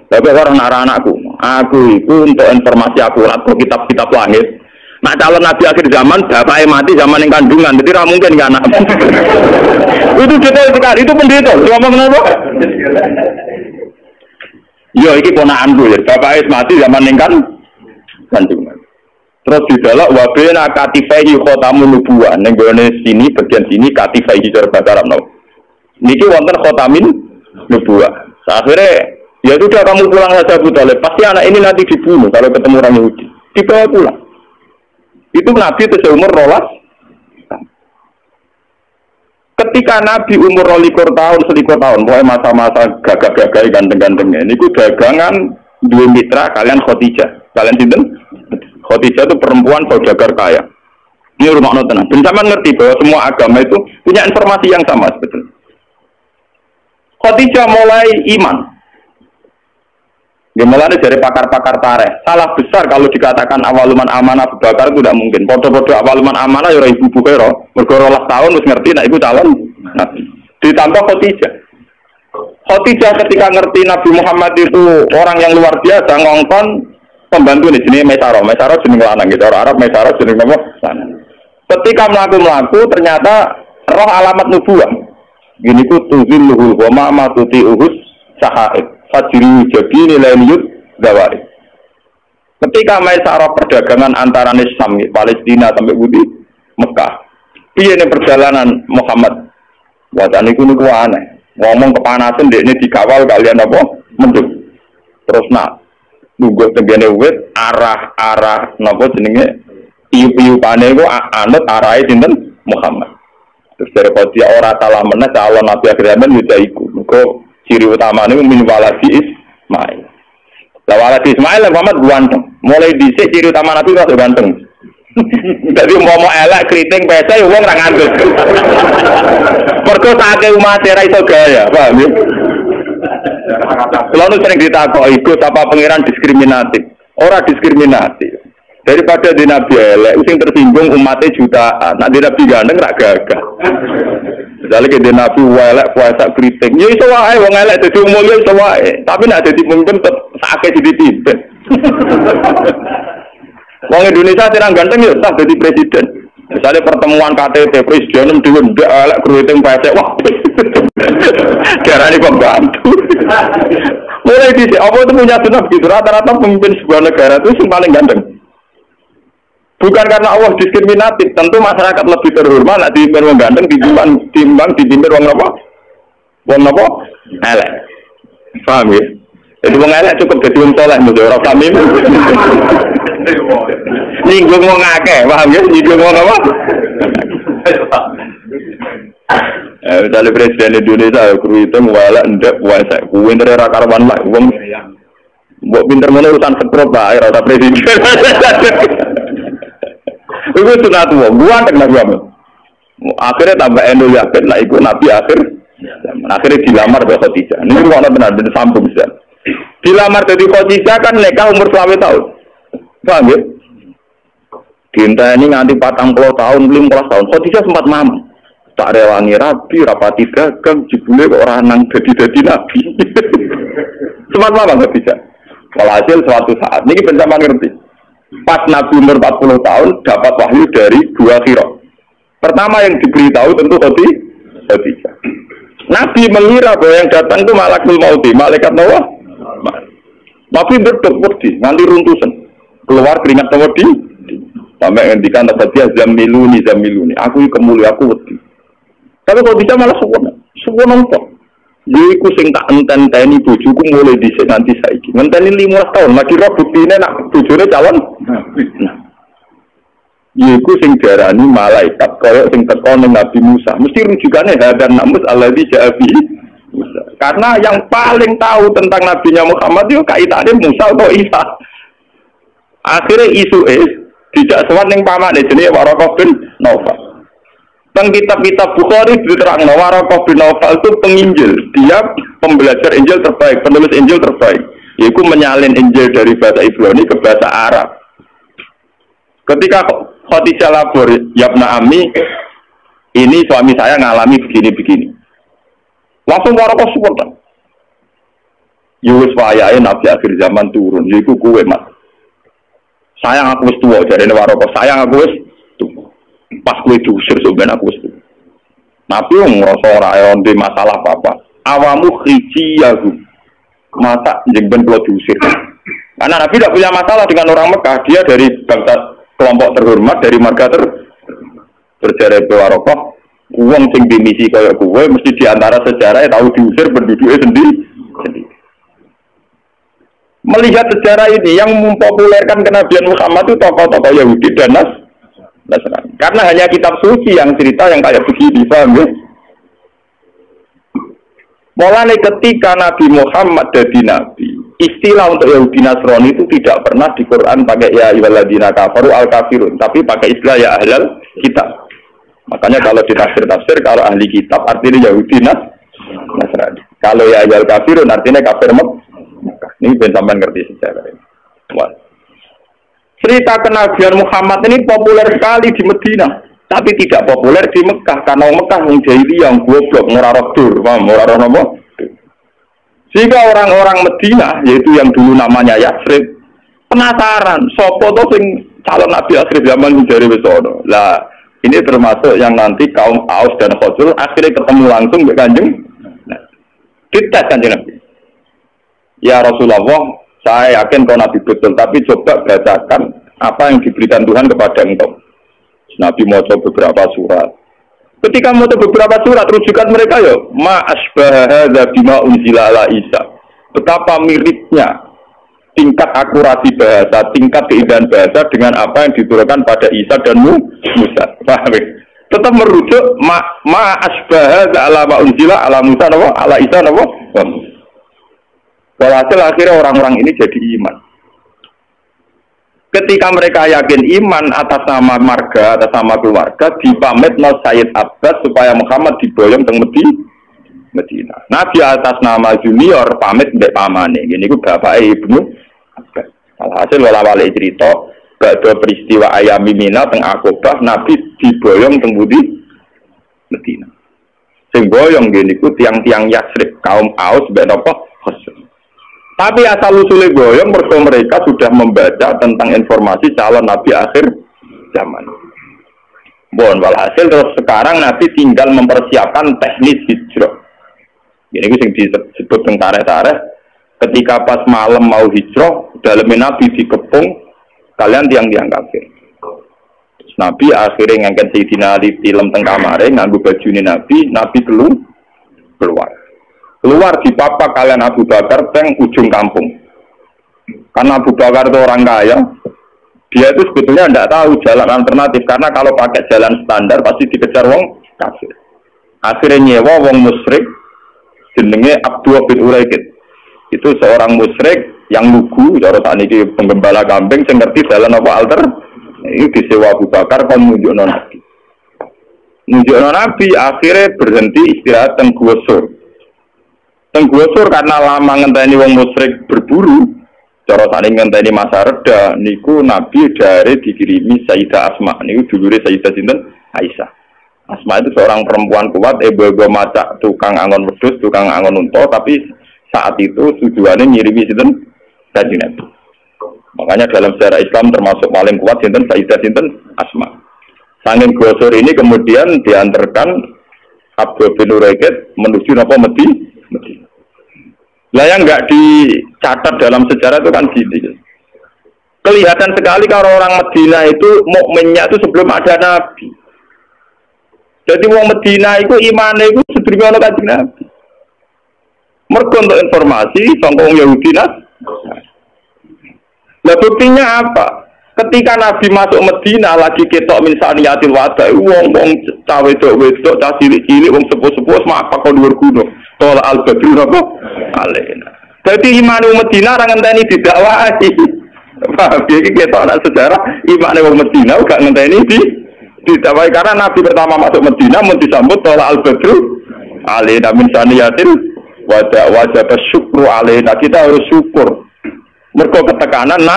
Tapi orang anakku. Aku itu untuk informasi akurat ke kitab-kitab langit. Nah calon nabi akhir zaman, bapaknya mati zaman yang kandungan, jadi tidak mungkin kan anak. Itu detail sekali, itu pendeta. Ngomong kenapa? Yo, ini ponakanku ya. Bapaknya mati zaman yang kandungan. Terus di dalam wabena katifai khotamun nubuwan. Nenggone sini bagian sini katifai cara bahasa Arab no. Niki wonten khotamin nubuwan. Akhirnya ya sudah kamu pulang saja Abu Thalib. Pasti anak ini nanti dibunuh kalau ketemu orang Yahudi. Dibawa pulang. Itu Nabi itu seumur rolas. Ketika Nabi umur 21 tahun, 21 tahun, pokoknya masa-masa gagah-gagah ganteng-gantengnya. Ini ku dagangan dua mitra kalian Khadijah. Kalian sinten? Khadijah itu perempuan saudagar kaya. Ini rumah tenang. Dan sama ngerti bahwa semua agama itu punya informasi yang sama sebetulnya. Khadijah mulai iman. Dimulai dari pakar-pakar tarikh. Salah besar kalau dikatakan awaluman amanah Abu Bakar itu tidak mungkin. Podo-podo awaluman amanah ya Ibu Bukhairah. Bergorolah tahun harus ngerti, nah itu calon Nabi. Ditambah Khadijah. Khadijah ketika ngerti Nabi Muhammad itu orang yang luar biasa, ngongkon pembantu di sini Maisarah. Maisarah jenis lanang gitu. Orang Arab Maisarah jenis apa? Ketika melaku ternyata roh alamat nubuah. Gini ku tuzilluhul wa ma tuti'uhus sahaib. Fajri jadi nilai liut dawari. Ketika Maisarah perdagangan antara Syam, Palestina sampai Budi Mekah. Piye ning perjalanan Muhammad. Wacane iku niku aneh. Ngomong kepanasan dekne dikawal kalian apa? Mendung. Terus nunggu tengene wit arah napa jenenge iu-iupane iku anut arahe sinten Muhammad. Terus dari dia ora salah meneh calon nabi akhir zaman yo iku. Mergo ciri utamane min waladi Ismail. Lah waladi Ismail Muhammad ganteng. Mulai dhisik ciri utama nabi rada ganteng. Dadi umpama elek kriting pesa yo wong ra ngandel. Mergo sakake umat ra iso gaya, paham ya? Lalu sering ditakoki iku apa pangeran diskriminatif. Ora diskriminatif. Daripada di Nabi elek, sing tersinggung umatnya jutaan. Nah di Nabi ganteng rak gagah. Misalnya ke di Nabi elek puasa kritik. Ya iso wae wong elek dadi mulia iso wae. Tapi nek dadi pemimpin tetep sakake dipimpin. Wong Indonesia sing ganteng ya sah dadi presiden. Misalnya pertemuan KTT presiden dhewe ndak elek kriting pesek. Wah. Darane pembantu. Mulai dhisik apa itu punya sunah gitu. Rata-rata pemimpin sebuah negara itu yang paling ganteng. Bukan karena Allah diskriminatif, tentu masyarakat lebih terhormat nek dipimpin wong ganteng timbang dipimpin wong apa? Wong apa? Elek. Paham ya? Jadi wong elek cukup dadi wong saleh mesti ora paham. Ninggung wong akeh, paham ya? Ninggung wong apa? Misalnya Presiden Indonesia kruiting walak ndak puasa. Kuwi ndere ra karuan lak wong mbok pinter ngono urusan sekrop bae ora presiden. Itu sunat wong, gua antek Nabi Muhammad. Akhirnya tambah endo yakin, lah ikut Nabi akhir. Akhirnya dilamar oleh Khadijah. Ini kalau benar-benar sambung bisa. Dilamar dari Khadijah kan nikah umur 20 tahun. Paham ya? Cinta ini nganti 40 tahun, 15 tahun. Khadijah sempat mamam. Tak rewangi rabi, rapati dagang, jibule kok orang nang jadi Nabi. Sempat mamam Khadijah. Walhasil suatu saat, ini bersama ngerti. Pas Nabi umur 40 tahun dapat wahyu dari dua qira'ah. Pertama yang diberitahu tentu Khadijah. Nabi mengira bahwa yang datang itu malakul mauti, malaikat Noah. Nabi berdek-berdek, nanti runtusan. Keluar keringat Noah di. Sampai ngendikan Khadijah zamiluni. Aku kemuliaan aku wedi. Tapi Khadijah malah sempurna kok. Iku sing tak enten-enteni bojoku mulai dhisik nganti saiki. Ngenteni 15 tahun, lagi roh buktine nak bojone calon. Iku sing diarani malaikat kaya sing teko ning Nabi Musa. Mesti rujukane hadan namus alladzi ja'a bihi Musa. Karena yang paling tahu tentang Nabinya Muhammad itu kaitannya Musa atau Isa. Akhirnya isu tidak sewan yang paman jenis Waraqah bin Naufal. Teng kitab-kitab Bukhari diterangkan Waraqah bin Naufal itu penginjil, dia pembelajar Injil terbaik, penulis Injil terbaik. Yaitu menyalin Injil dari bahasa Ibrani ke bahasa Arab. Ketika Khadijah lapor, Yabna Ami, ini suami saya ngalami begini-begini. Langsung Waraqah support. Yus wayahe Nabi akhir zaman turun, yaiku kowe Mas. Sayang aku wis tuwa, jarene Waraqah, sayang aku wis tuwa. Pas kowe diusir sampeyan aku wis tuwa. Nabi ngrasa ora ono masalah apa-apa. Awamu khijiyahu. Masa njeng ben kula diusir. Karena Nabi tidak punya masalah dengan orang Mekah, dia dari bangsa kelompok terhormat, dari marga berjare Waraqah. Uang sing dimisi kaya kowe mesti diantara sejarah tahu diusir penduduknya sendiri. Melihat sejarah ini yang mempopulerkan kenabian Muhammad itu tokoh-tokoh Yahudi dan Nasrani. Karena hanya kitab suci yang cerita yang kayak begini, paham ya? Mulai ketika Nabi Muhammad jadi nabi, istilah untuk Yahudi Nasrani itu tidak pernah di Quran pakai ya ayyuhalladzina kafaru al-kafirun, tapi pakai istilah ya ahlal kitab. Makanya kalau di tafsir kalau ahli kitab artinya Yahudi Nasrani. Kalau ya ayyuhal kafirun artinya kafir Mekah. Ini ben sampean ngerti sejarah ini. Wah. Cerita kenabian Muhammad ini populer sekali di Madinah, tapi tidak populer di Mekah karena Mekah yang jahiliyah yang goblok ora roh dur, ora roh napa. Sehingga orang-orang Madinah yaitu yang dulu namanya Yatsrib penasaran, sapa to sing calon nabi akhir zaman dari wis ono. Lah, ini termasuk yang nanti kaum Aus dan Khazraj akhirnya ketemu langsung dengan Kanjeng. Nah, kita Kanjeng Nabi. Ya Rasulullah, saya yakin kau Nabi betul, tapi coba bacakan apa yang diberikan Tuhan kepada engkau. Nabi mau coba beberapa surat. Ketika mau coba beberapa surat, rujukan mereka ya, ma asbaha hadza bima unzila ala Isa. Betapa miripnya tingkat akurasi bahasa, tingkat keindahan bahasa dengan apa yang diturunkan pada Isa dan Musa. Paham? Tetap merujuk ma asbaha hadza ala ma unzila ala Musa ala Isa Musa. Walhasil akhirnya orang-orang ini jadi iman. Ketika mereka yakin iman atas nama marga, atas nama keluarga, dipamit no Sayyid Abbas supaya Muhammad diboyong teng Medina. Nabi atas nama junior pamit mbek pamane. Gini ku bapak Ibnu Abbas. Walhasil wala-wali cerita, badhe peristiwa ayami Mina teng Aqabah, Nabi diboyong teng Medina. Sing boyong gini ku tiang-tiang Yatsrib, kaum Aus mbek napa Khazraj. Tapi asal usulnya boyong mereka sudah membaca tentang informasi calon Nabi akhir zaman. Bon, walhasil terus sekarang Nabi tinggal mempersiapkan teknis hijrah. Ini yang disebut tentara-tara. Ketika pas malam mau hijrah, dalam Nabi dikepung, kalian tiang-tiang kafir. Terus Nabi akhirnya ngangkat Sayyidina Ali film teng kamare, nganggo bajune Nabi keluar. Keluar di papa kalian Abu Bakar teng ujung kampung. Karena Abu Bakar itu orang kaya, dia itu sebetulnya tidak tahu jalan alternatif karena kalau pakai jalan standar pasti dikejar wong kafir. Akhirnya nyewa wong musyrik jenenge Abdullah bin Uraikid. Itu seorang musyrik yang lugu, cara sakniki penggembala kambing sing ngerti jalan apa alter. Ini disewa Abu Bakar kon nunjukno Nabi. Nunjukno Nabi akhirnya berhenti istirahat teng Gua Sur. Tenggosur karena lama ngenteni wong musyrik berburu, cara saling ngenteni masa reda, niku Nabi dari dikirimi Sayyidah Asma, niku dulure Sayyidah sinten Aisyah. Asma itu seorang perempuan kuat, ibu-ibu masak tukang angon wedhus, tukang angon unta, tapi saat itu tujuannya ngirimi sinten Kanjeng Nabi. Makanya dalam sejarah Islam termasuk paling kuat sinten Sayyidah sinten Asma. Saking gosur ini kemudian diantarkan Abdul bin Uraikid menuju napa Medina. Lah yang enggak dicatat dalam sejarah itu kan gini. Kelihatan sekali kalau orang Medina itu mukminnya itu sebelum ada Nabi. Jadi wong Medina itu imane itu sedurunge ana Kanjeng Nabi. Mergo untuk informasi sangka wong Yahudi lah buktinya apa? Ketika Nabi masuk Medina lagi ketok min saniyatil wada, wong-wong cawe wedok, cah cilik-cilik, wong sepuh-sepuh semak kok dhuwur gunung. Tol al-Badru napa? Alena. Dadi iman wong Medina ora ngenteni didakwahi. Paham iki ketok ana sejarah iman wong Medina gak ngenteni didakwahi karena Nabi pertama masuk Medina mun disambut tol al-Badru alena min saniyatil wada wajib syukru alena. Kita harus syukur. Mergo ketekanan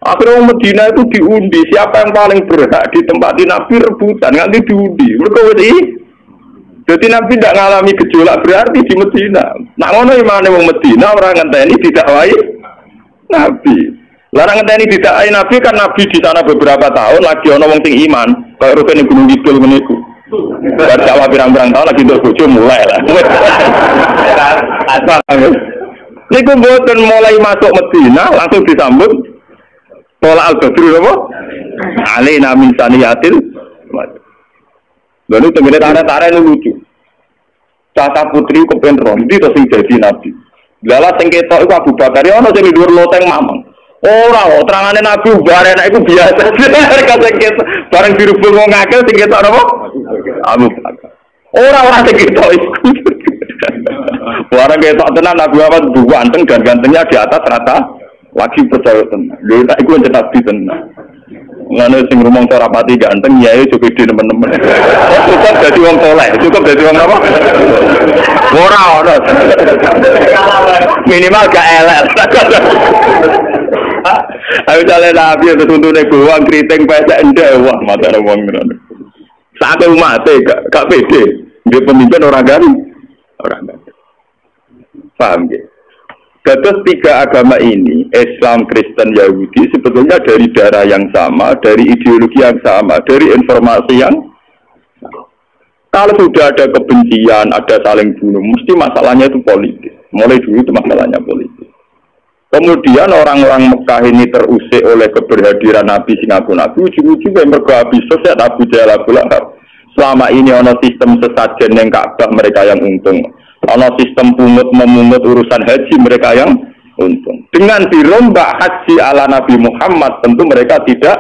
akhirnya orang Medina itu diundi siapa yang paling berhak ditempati Nabi rebutan nanti diundi. Mereka jadi Nabi tidak mengalami gejolak berarti di Medina. Nak ngono imane wong Medina orang ngenteni didakwahi Nabi. Larang ngenteni didakwahi Nabi kan Nabi di sana beberapa tahun lagi ana wong sing iman kaya rukun Gunung Kidul meniku. Bar dakwah pirang-pirang tahun lagi untuk bojo mulai lah. Niku mboten mulai masuk Medina langsung disambut Tola al-Badru apa? Alina min saniyatil. Lalu tengene tare-tare lucu. Caca putri kepen ron iki to sing dadi nabi. Lala sing ketok iku Abu Bakar ana sing dhuwur loteng mamang. Ora, terangane nabi bare nek iku biasa. Sing ketok bareng dirubung wong akeh sing ketok apa? Abu Bakar. Ora sing ketok iku. Bareng ketok tenan Nabi apa ganteng dan gantengnya di atas rata. Lagi percaya tenang, lho tak iku nabi tenang. Ngene sing rumong ora pati ganteng ya yo gede temen-temen. Cukup dadi wong saleh, cukup dadi wong apa? Ora ono. Minimal gak elek. Ayo jale nabi tuntune bawang kriting pesek endek wah matane wong ngono. Sak umate gak pede. Dia pemimpin orang gani. Orang gani. Paham ya? Terus tiga agama ini, Islam, Kristen, Yahudi, sebetulnya dari darah yang sama, dari ideologi yang sama, dari informasi yang sama. Kalau sudah ada kebencian, ada saling bunuh, mesti masalahnya itu politik. Mulai dulu itu masalahnya politik. Kemudian orang-orang Mekah ini terusik oleh keberhadiran Nabi Singapura, ujung-ujungnya mereka habis sesat Abu Jahal Abu Lahab. Selama ini ada sistem sesajen yang Ka'bah mereka yang untung. Ono sistem pungut memungut urusan haji mereka yang untung. Dengan dirombak haji ala Nabi Muhammad tentu mereka tidak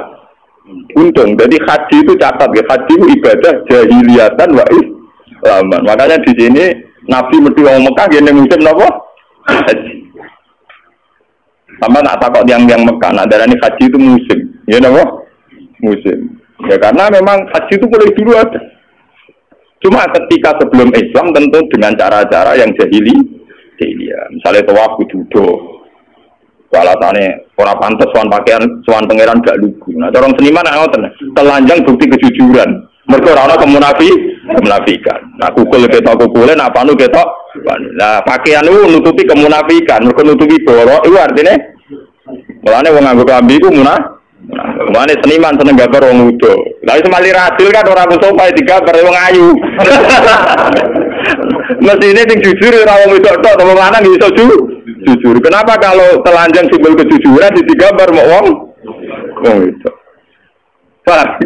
untung. Jadi haji itu catat ya, haji itu ibadah jahiliyatan wa islaman. Makanya di sini Nabi mesti wong Mekah gene musim napa? Haji. Sama nak takut yang Mekah, nak darani haji itu musim. Ya napa? Musim. Ya karena memang haji itu mulai dulu ada. Cuma ketika sebelum Islam tentu dengan cara-cara yang jahiliyah. Misalnya tawaf kududo. Alasannya orang pantas soal pakaian soal pangeran gak lugu. Nah, orang seniman ngoten, telanjang bukti kejujuran. Mergo ora ana kemunafikan. Nah, kukul ketok kukule, nak panu ketok. Nah, pakaian itu nutupi kemunafikan, mergo nutupi boro itu artinya mulane wong nganggo klambi iku mulane seniman seneng gambar wong udo. Lah wis mali radil kan ora sopan digambar wong ayu. Mesine sing jujur ora wong wedok tok, wong lanang iso jujur. Kenapa kalau telanjang simbol kejujuran digambar mau wong wedok? Pak,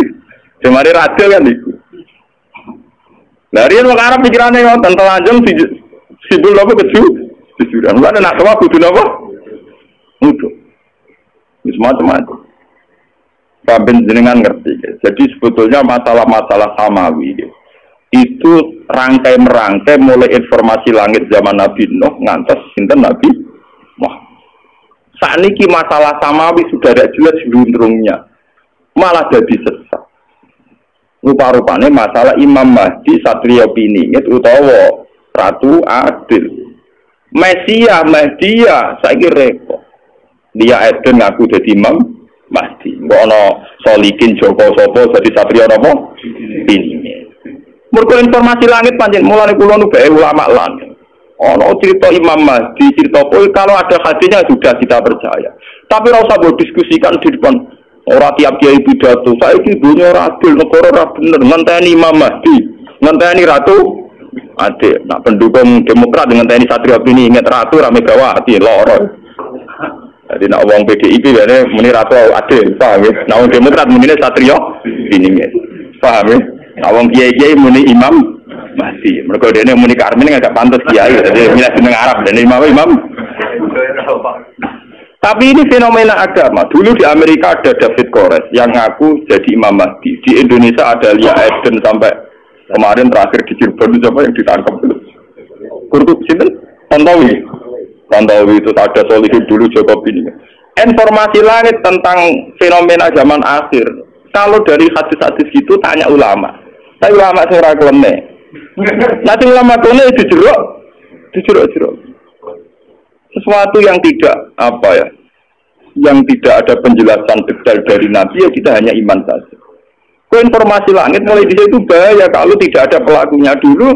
cuma radil kan iku. Lah riyen wong Arab pikirane ngoten telanjang simbol apa kejujuran. Mulane nak tawa kudu napa? Udo. Wis macam-macam. Sampai jenengan ngerti. Jadi sebetulnya masalah-masalah samawi itu rangkai-merangkai mulai informasi langit zaman Nabi Nuh ngantos sinten Nabi Muhammad. Saat ini masalah samawi sudah ada jelas luntrungnya, malah jadi sesat. Rupa-rupanya masalah Imam Mahdi Satrio Piningit utawa Ratu Adil. Mesia Mahdia saya kira repot. Dia Eden ngaku jadi Imam Mahdi. Mbok ana Solikin Joko Sopo jadi Satrio napa? Piningit. Mergo informasi langit pancen mulane kula nu bae ulama lan. Ana cerita Imam Mahdi, cerita kalau ada hadisnya sudah kita percaya. Tapi ora usah diskusikan di depan ora tiap kiai pidato. Saiki dunya ora adil, negara ora bener, ngenteni Imam Mahdi, ngenteni Ratu Adil. Nak pendukung Demokrat dengan TNI Satrio Piningit Ratu ra Megawati loro. Jadi nak wong PDIP jane muni Ratu Adil, paham ya? Nak wong Demokrat muni Satrio Piningit. Paham ya? Nak wong kiai-kiai muni Imam Mahdi. Mergo dene muni Karmin agak pantes kiai, jadi milih jeneng Arab dan Imam. Tapi ini fenomena agama. Dulu di Amerika ada David Koresh yang ngaku jadi Imam Mahdi. Di Indonesia ada Lia Eden sampai kemarin terakhir di Cirebon siapa yang ditangkap itu? Kurtup Sinten? Tontowi itu ada Solihin dulu Jokowi ini. Informasi langit tentang fenomena zaman akhir. Kalau dari hadis-hadis gitu tanya ulama. Saya ulama saya rakyatnya. Nanti ulama kene dijeruk. Sesuatu yang tidak yang tidak ada penjelasan detail dari Nabi ya kita hanya iman saja. Informasi langit mulai di situ bahaya kalau tidak ada pelakunya dulu.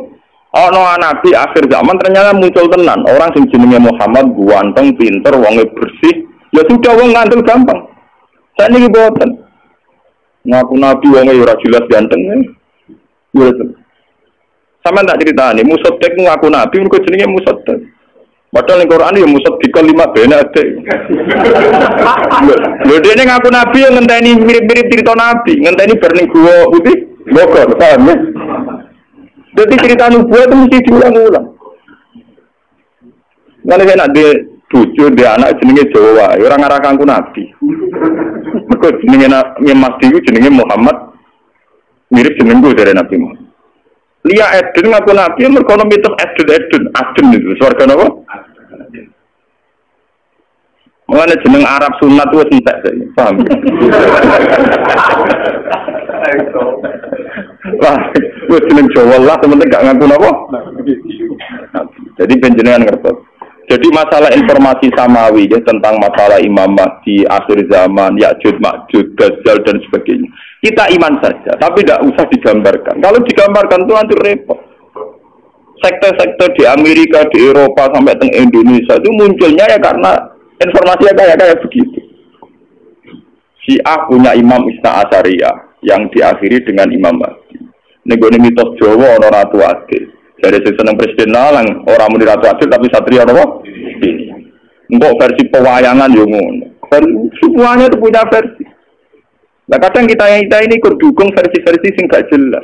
Nabi akhir zaman ternyata muncul tenan orang sing jenenge Muhammad ganteng, pinter, wonge bersih. Ya sudah wong ngandel gampang. Saya ini boten. Ngaku Nabi wonge ora jelas ganteng. Ya. Sama tak ceritane Musaddiq ngaku Nabi mergo jenenge Musaddiq. Padahal yang Quran ya musaddiqan lima bena ada. Lho dene ngaku Nabi yang ngenteni mirip-mirip cerita Nabi, ngenteni berning gua putih Bogor, paham ya? Jadi cerita nubuah itu mesti diulang-ulang. Kalau saya nak dia bojo dia anak jenenge Jawa, orang ngarah ngaku Nabi. Mergo jenenge Mahdi itu jenenge Muhammad mirip jenengku dari Nabi Muhammad. Lia Eden ngaku Nabi mergo mitos Eden itu swarga napa? Mulane jeneng Arab sunat wis entek saiki, paham? Wah, wis jeneng Jawa lah temen-temen gak ngaku napa? Jadi panjenengan ngertos. Jadi masalah informasi samawi ya, tentang masalah Imam Mahdi akhir zaman, Ya'juj Ma'juj, Dajjal dan sebagainya. Kita iman saja, tapi tidak usah digambarkan. Kalau digambarkan itu nanti repot. Sektor-sektor di Amerika, di Eropa, sampai ke Indonesia itu munculnya ya karena informasinya kayak begitu. Syiah punya Imam Isna Asyariyah yang diakhiri dengan Imam Mahdi. Ini mitos Jawa orang Ratu Adil. Dari seneng Presiden Nalang orang muni Ratu Adil tapi Satria apa? Enggak versi pewayangan yo ngono. Semuanya itu punya versi. Nah kadang kita ini dukung versi-versi sing gak jelas.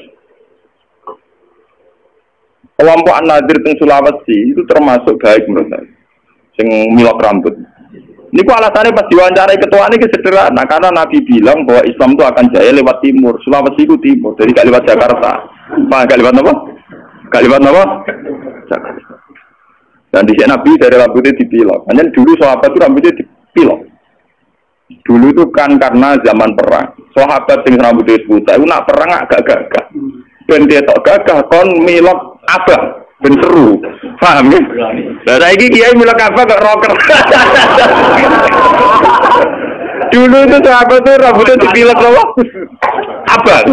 Kelompok An-Nadir teng Sulawesi itu termasuk baik menurut saya. Sing milok rambut. Ini alasannya pas diwawancarai ketua ini sederhana karena Nabi bilang bahwa Islam itu akan jaya lewat timur. Sulawesi itu timur, jadi gak lewat Jakarta. Gak lewat apa? Gak lewat apa? Jakarta. Dan di sini Nabi dari rambutnya dipilok. Hanya dulu sahabat itu rambutnya dipilok. Dulu itu kan karena zaman perang. Sahabat yang rambutnya putih, itu nak perang agak gagah. Dan dia tak gagah, kon milok abang. Ben seru. Paham ya? Lah saiki kiai milok abang kok rocker. Dulu itu sahabat itu rambutnya dipilok apa? Abang.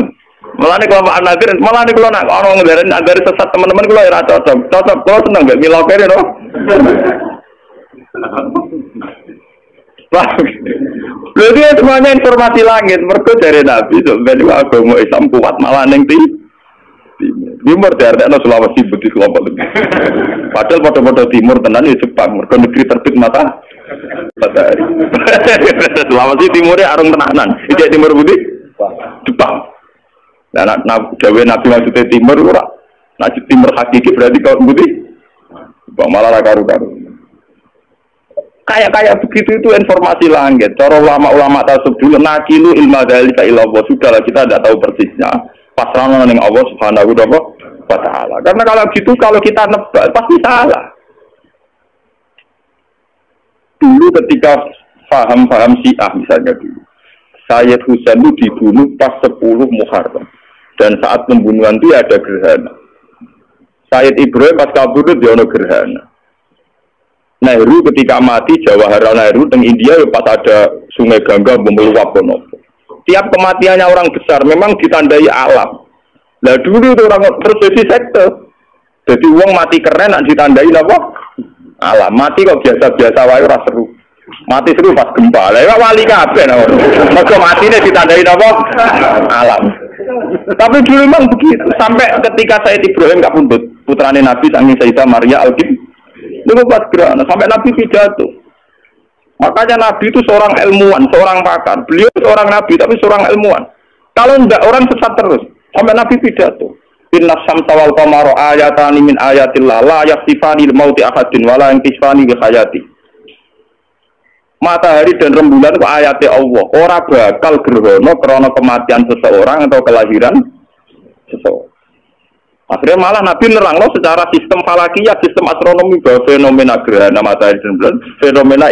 Malah nih kalau An-Nadir, malah nih kalau nak orang dari sesat teman-teman kalau ya cocok, kalau seneng gak miloknya no. Berarti semuanya informasi langit, mereka dari Nabi, sebenarnya agama Islam kuat malah neng timur dari Sulawesi budi kelompok lebih. Padahal pada timur tenan ya Jepang, mereka negeri terbit matahari. Sulawesi timurnya arung tenanan, itu timur budi Jepang. Nah, Jawa Nabi maksudnya timur ora. Nah, timur hakiki berarti kau budi Jepang malah karu-karu. Kayak begitu itu informasi langit. Cara ulama-ulama tasawuf dulu nakilu ilma dzalika ila Allah. Sudahlah kita tidak tahu persisnya. Pasrahna ning Allah Subhanahu wa taala. Karena kalau gitu kalau kita nebak pasti salah. Dulu ketika paham Syiah misalnya dulu. Sayyid Husain itu dibunuh pas 10 Muharram. Dan saat pembunuhan itu ada gerhana. Sayyid Ibrahim pas kabur itu ada gerhana. Nehru ketika mati Jawaharlal Nehru di India pas ada Sungai Gangga meluap kono. Tiap kematiannya orang besar memang ditandai alam. Lah dulu itu orang terus sektor. Jadi uang mati keren nak ditandai apa? Alam. Mati kok biasa-biasa wae ora seru. Mati seru pas gempa. Lah wali kabeh nah. Mergo matine ditandai apa? Alam. Tapi dulu memang begitu sampai ketika Sayyid Ibrahim gak pundut putrane Nabi sanging Sayyidah Maria Al-Qib. Itu pas gerhana sampai Nabi pidato. Makanya Nabi itu seorang ilmuwan, seorang pakar. Beliau seorang Nabi tapi seorang ilmuwan. Kalau enggak orang sesat terus. Sampai Nabi pidato. Inna syamsa wal qamara ayatan min ayatillah la yakhsifani li mauti ahadin wala yankisfani bi hayati. matahari dan rembulan itu ayatnya Allah. Ora bakal gerhana karena kematian seseorang atau kelahiran seseorang. Akhirnya malah Nabi nerangno secara sistem falakiyah, sistem astronomi bahwa fenomena gerhana matahari dan bulan fenomena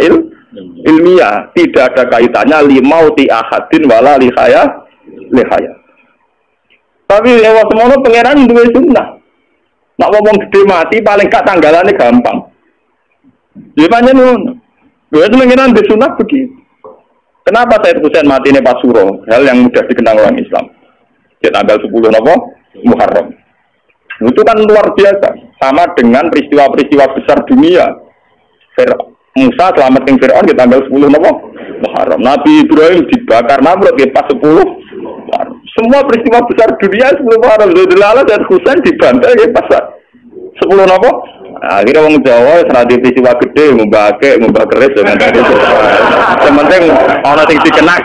ilmiah tidak ada kaitannya limauti ahadin wala lihaya. Tapi lewat semono pangeran duwe sunnah. Nak ngomong gede mati paling gak tanggalannya gampang. Ya pancen ngono. Lha pangeran duwe sunnah begitu. Kenapa Said Husain mati ini pas Suro? Hal yang mudah dikenal orang Islam. Di tanggal 10 napa? Muharram. Itu kan luar biasa, sama dengan peristiwa-peristiwa besar dunia. Musa selamatkan Fir'aun di tanggal 10 Muharram. Nabi Ibrahim dibakar Namrud di pas 10 Muharram. Semua peristiwa besar dunia 10 Muharram. Zulala dan Husain dibantai di pas 10 Muharram. Akhirnya orang Jawa seradi peristiwa gede, ngubah keris dengan tadi. Sementing orang yang dikenal.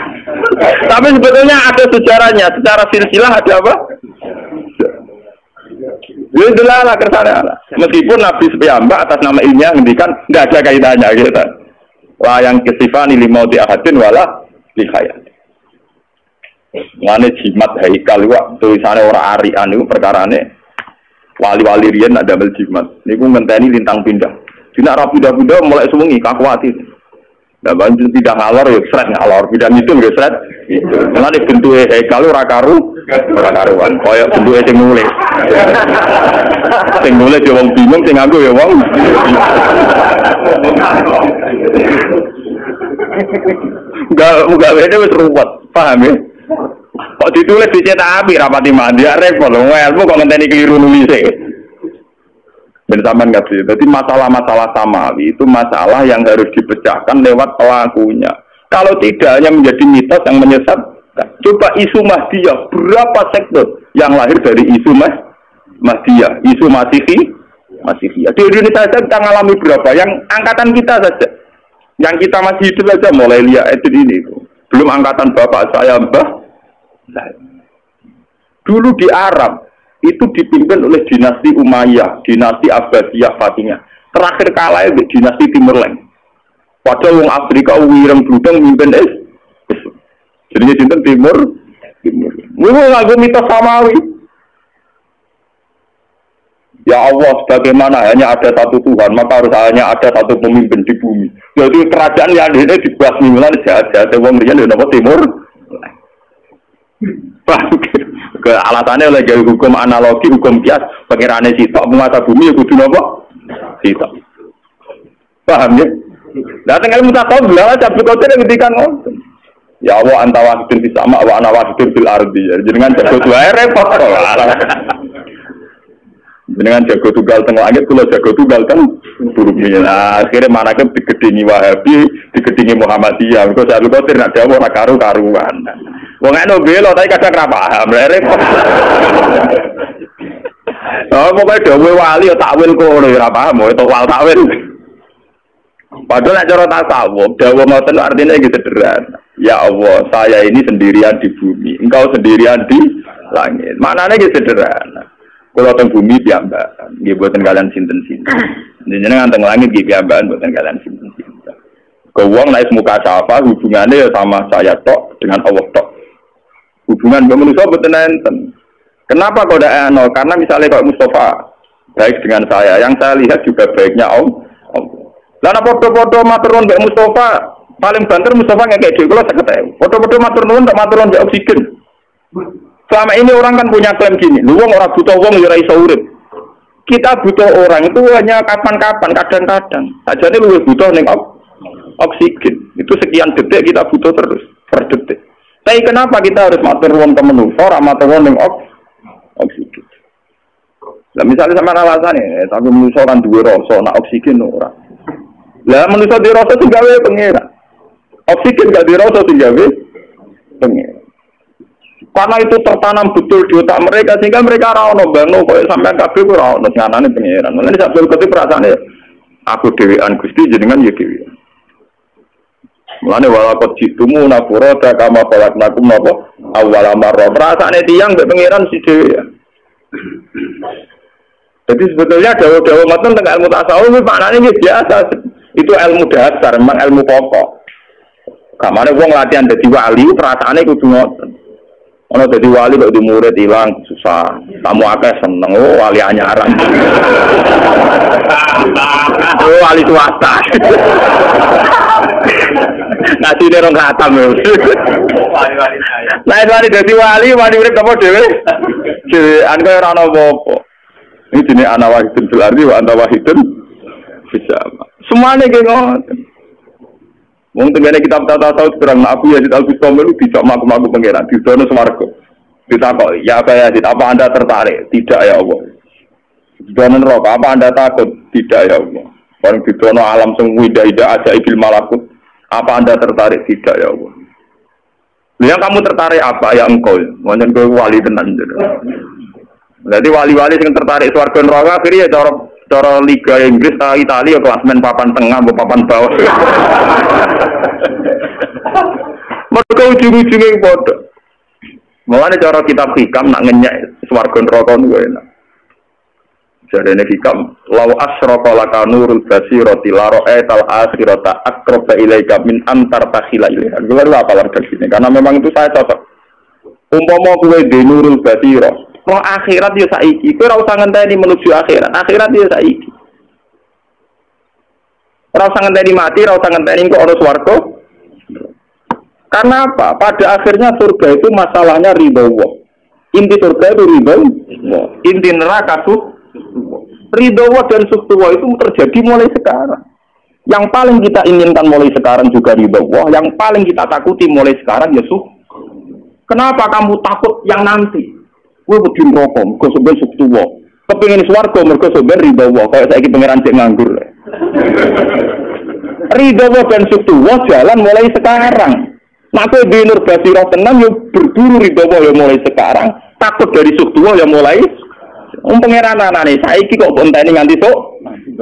Tapi sebetulnya ada sejarahnya. Secara silsilah ada apa? Ya itulah kersane. Meskipun Nabi sepiyambak atas nama ilmiah ngendikan enggak ada kaitannya gitu. Wah yang kesifani limauti ahadin wala lihayat. Ngene jimat haikal iku tulisane ora arian niku perkarane wali-wali riyen nak damel jimat. Niku ngenteni lintang pindah. Dina ra pindah-pindah mulai suwengi kakuati. Lah banjur pindah ngalor ya sret ngalor, pindah ngidul ya sret. Ngene bentuke haikal ora karuan. Kaya bentuke sing nulis. Sing nulis ya wong bingung, sing nganggo ya wong. Enggak beda wis ruwet, paham ya? Kok ditulis dicetak api rapati mandi repot lho, ilmu kok ngenteni keliru nulis. Ben sampean enggak sih. Jadi masalah-masalah samawi itu masalah yang harus dipecahkan lewat pelakunya. Kalau tidak hanya menjadi mitos yang menyesatkan. Coba isu Mahdiyah, berapa sektor yang lahir dari isu Mahdiyah, isu Masihiyah. Di Indonesia saja kita mengalami berapa? Yang angkatan kita saja. Yang kita masih hidup saja mulai lihat ini. Belum angkatan bapak saya, Mbah. Dulu di Arab itu dipimpin oleh dinasti Umayyah, dinasti Abbasiyah Fatimiyah. Terakhir kalah di dinasti Timur Leng. Padahal wong Afrika wireng bludeng mimpin Jadi sinten Timur. Niku nganggo mitos samawi. Ya Allah, sebagaimana hanya ada satu Tuhan, maka harus hanya ada satu pemimpin di bumi. Jadi kerajaan yang ini dibasmi mulai jahat-jahat wong riyen lho napa Timur. Ke alasannya oleh gawe hukum analogi, hukum kias, pengirane sitok penguasa bumi ya kudu napa? Sitok. Paham ya? Lah teng ilmu tasawuf lha Abdul Qadir ngendikan ngoten. Ya Allah anta wahidun fis sama wa ana wahidun fil ardi. Jenengan jago wae repot kok. Jenengan jago tunggal teng langit, kula jago tunggal teng bumi. Nah, akhirnya manake digedingi Wahabi, digedingi Muhammadiyah. Kok Abdul Qadir nak dawuh ora karu-karuan. Wong eno belo tapi kadang ora paham, repot. Oh, pokoke dawuh wali ya takwil kono ora paham, itu wal takwil. Padahal nek cara tasawuf, dawuh ngoten artinya iki sederhana. Ya Allah, saya ini sendirian di bumi, engkau sendirian di langit. Maknane iki sederhana. Kula teng bumi piyambakan, nggih boten kalian sinten-sinten. Jenengan teng langit nggih piyambakan boten kalian sinten-sinten. Wong nek muka syafa hubungannya ya sama saya tok dengan Allah tok. Hubungan manusia boten enten. Kenapa kok ndak ana? Karena misalnya kalau Mustafa baik dengan saya, yang saya lihat juga baiknya Allah. Lah foto-foto matur nuwun mbek Mustafa, paling banter Mustafa ngekek dhewe kula 50.000. Foto-foto matur nuwun tak matur nuwun mbek oksigen. Selama ini orang kan punya klaim gini, lu wong ora butuh wong ya ora iso urip. Kita butuh orang itu hanya kapan-kapan, kadang-kadang. Sajane luwih butuh ning oksigen. Itu sekian detik kita butuh terus per detik. Tapi kenapa kita harus matur nuwun ke manusa, ora matur nuwun ning oksigen? Lah misalnya sama alasane, tapi manusa kan duwe rasa, nak oksigen ora. Lah manusa duwe rasa sing gawe pengira. Oksigen gak duwe rasa sing gawe pengira. Karena itu tertanam betul di otak mereka sehingga mereka ora ono bangno koyo sampean kabeh ora ono nganane pengiran. Mulane sak betul perasaane aku dhewean Gusti jenengan ya dhewe. Mulane walakot jitumu nafura kama balaknakum napa awal marra. Perasaane tiyang mbek pengiran si dhewe. Jadi sebetulnya dawa-dawa ngoten teng ilmu tasawuf maknane biasa. Itu ilmu dasar, memang ilmu pokok. Kamane wong latihan dadi wali perasaane kudu ngoten. Ana dadi wali kok di murid ilang susah. Tamu akeh seneng wali anyaran. Wali swasta. Nasi dia orang khatam ya. Wali-wali saya. Nah, wali dadi wali urip apa dhewe? Dhewe an kaya ora ana apa-apa. Ini jenis ana wahidun fil ardi wa anta wahidun fis sama. Semuanya kayak ngoten. Wong tengene kitab tata tahu terang aku ya Al Bustami lu dicok maku pangeran didono swarga. Ditakoki, "Ya kaya apa Anda tertarik?" "Tidak ya Allah." "Didono neraka, apa Anda takut?" "Tidak ya Allah." "Bareng didono alam sing indah-indah ajaibil malakut, apa Anda tertarik?" "Tidak ya Allah." "Yang kamu tertarik apa?" "Ya engkau." Mungkin kowe wali tenan gitu. Jadi wali-wali yang tertarik swarga neraka akhirnya ya cara Liga Inggris Italia klasmen papan tengah atau papan bawah. Mereka ujung-ujungnya bodoh. Mulane cara kitab hikam nak ngenyek swarga neraka niku enak. Jarene hikam law asraqa laka nurul basirati la ra'aital akhirata aqraba ilaika min antar takhila ilaiha. Kuwi apa warga sini karena memang itu saya cocok. Umpama kowe de nurul basirah roh akhirat ya saiki, kowe ora usah ngenteni menuju akhirat. Akhirat ya saiki. Ora usah ngenteni mati, ora usah ngenteni kok ana swarga. Karena apa? Pada akhirnya surga itu masalahnya ridho Allah. Inti surga itu ridho Allah. Inti neraka itu ridho Allah dan suktu Allah itu terjadi mulai sekarang. Yang paling kita inginkan mulai sekarang juga ridho Allah. Yang paling kita takuti mulai sekarang ya suktu. Kenapa kamu takut yang nanti? Gue berdiri rokok, gue sebenarnya suktuwa. Kepingin swarga, mereka sebenarnya ridho. Kayak saya pengiran cek nganggur. Ridho dan suktuwa jalan mulai sekarang. Nah, gue binur basirah tenang, ya berburu ridho ya mulai sekarang. Takut dari suktuwa ya mulai. Pengiran anak nih, saya kok konteni nganti sok.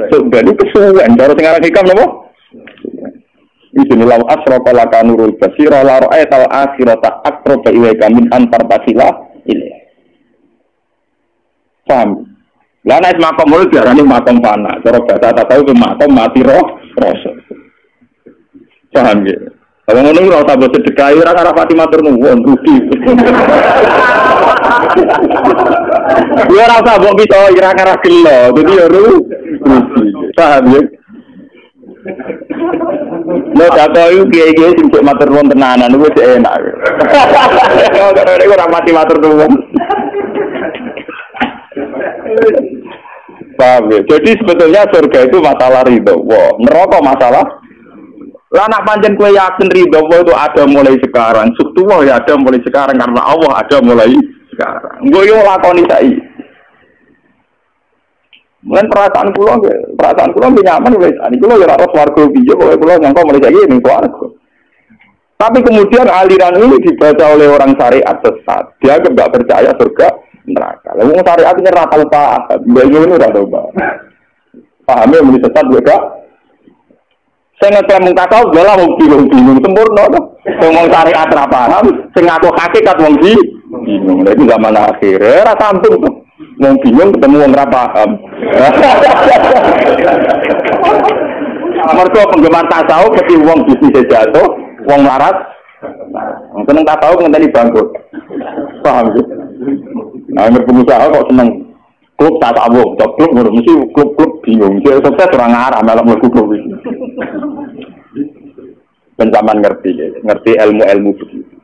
Sebenarnya kesuwen. Cara sekarang hikam apa? Bismillah asraqa laka nurul basirah la ra'aital akhirata aqraba ilaika min antar basila ilaih. Paham? Lah nek makom mulo diarani makom pana. Cara bahasa tak tahu ke makom mati roh rasa. Paham ya? Kalau ngono ora usah mbok sedekah ora arep pati matur nuwun rugi. Ya ora usah mbok bisa ira-ira gelo. Dadi ya rugi. Paham ya? Lo tak tahu kiai-kiai sing cek matur nuwun tenanan niku cek enak. Ora ora mati matur nuwun. Paham ya? Jadi sebetulnya surga itu masalah ridho. Wow, neraka masalah. Lah nak pancen kowe yakin ridho itu ada mulai sekarang. Suktuwa ya ada mulai sekarang karena Allah ada mulai sekarang. Nggo yo lakoni saiki. Mungkin perasaan kula nyaman wis. Ani kula ya ora swarga piye kok kula nyangka mulai saiki ning swarga. Tapi kemudian aliran ini dibaca oleh orang syariat sesat. Dia enggak percaya surga neraka. Lalu wong syariat ini ra tau paham. Mbak ini ora tau paham. Pahame muni sesat juga. Sing ngeklaim tasawuf lha wong bingung sempurna to. Wong syariat ra paham, sing ngaku hakikat wong bingung. Lha iki zaman akhir ra sambung to. Wong bingung ketemu wong ra paham. Mergo penggemar tasawuf mesti wong bisnis jatuh, wong larat. Seneng tasawuf ngenteni bangkrut. Paham ya? Nah, pengusaha kok seneng klub tasawuf, klub mesti klub bingung. Dia sukses orang arah malah mlebu klub iki. Ben sampean ngerti ilmu-ilmu begitu.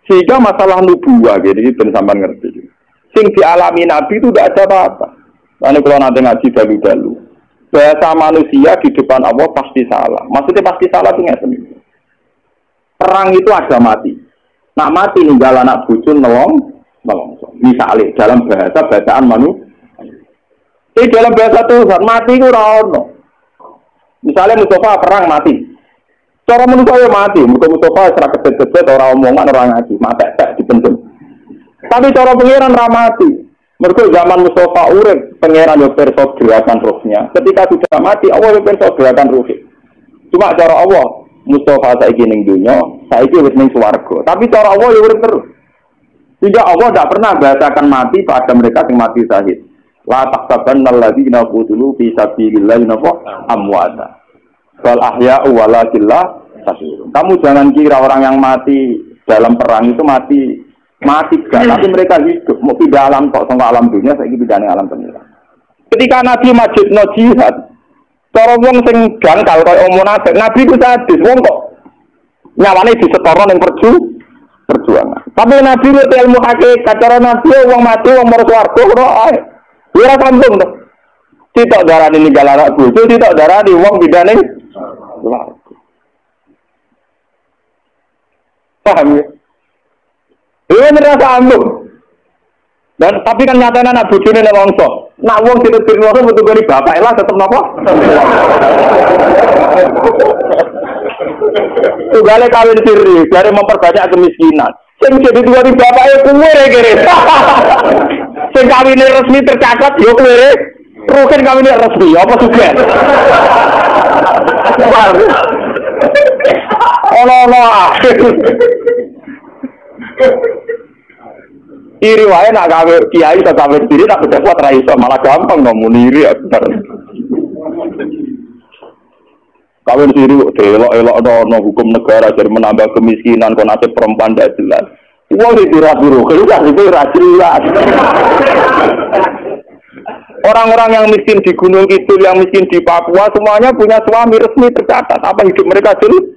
Sehingga masalah nubuwah jadi ben sampean ngerti. Sing dialami Nabi itu tidak ada apa-apa. Lalu kalau nanti ngaji dalu-dalu, bahasa manusia di depan Allah pasti salah. Maksudnya pasti salah itu nggak sendiri. Perang itu ada mati. Nak mati ninggal anak bujun nolong. Misalnya dalam bahasa bacaan manusia. Dalam bahasa Tuhan mati itu ora. Misalnya Mustafa perang mati. Cara manusia mati, Mustafa serak keset-keset orang omongan orang ngaji, mati dipendem. Tapi cara pengiran ra mati. Mergo zaman Mustafa urip, pengiran yo perso gerakan rohnya. Ketika sudah mati, Allah yo perso gerakan ruhnya. Cuma cara Allah, Mustafa saiki ning dunya, saiki wis ning swarga. Tapi cara Allah yo urip terus. Sehingga Allah tidak pernah bahasakan mati pada mereka yang mati syahid. La taqtabanna alladziina qutilu fi sabilillahi amwata. Wal ahya'u walakin la Kamu jangan kira orang yang mati dalam perang itu mati gak, tapi mereka hidup. Mau pindah alam kok, sama alam dunia, saya pindah ning alam pengiran. Ketika Nabi majidno jihad, cara wong sing dangkal kaya munafik, Nabi itu sadis, wong kok nyawane disetara ning perjuangan. Tapi Nabi itu ilmu hakikat, cara Nabi wong mati wong marang swarga ora ae. Ora kandung to. Sitok darane ninggal anak bojo, sitok darane wong bidane. Paham ya? Ini merasa ambung. Dan tapi kan nyatanya anak bojone nek wongso. Nak wong tidur-tidur ngono metu goni bapak lah tetep napa? Tugale kawin siri, dari memperbanyak kemiskinan. Sing jadi tuwa di bapake kuwe kere. Sing kawine resmi tercatat yo kuwe. Rukin kawine resmi apa suge? Ono. Iri wae nak gawe kiai tak gawe diri tak kuat ra iso malah gampang ngomong iri akbar. Kawin diri elok-elok ono hukum negara jadi menambah kemiskinan kon nasib perempuan ndak jelas. Wong iki ra biru, kan itu ra jelas. Orang-orang yang miskin di Gunung Kidul, yang miskin di Papua semuanya punya suami resmi tercatat. Apa hidup mereka jelas?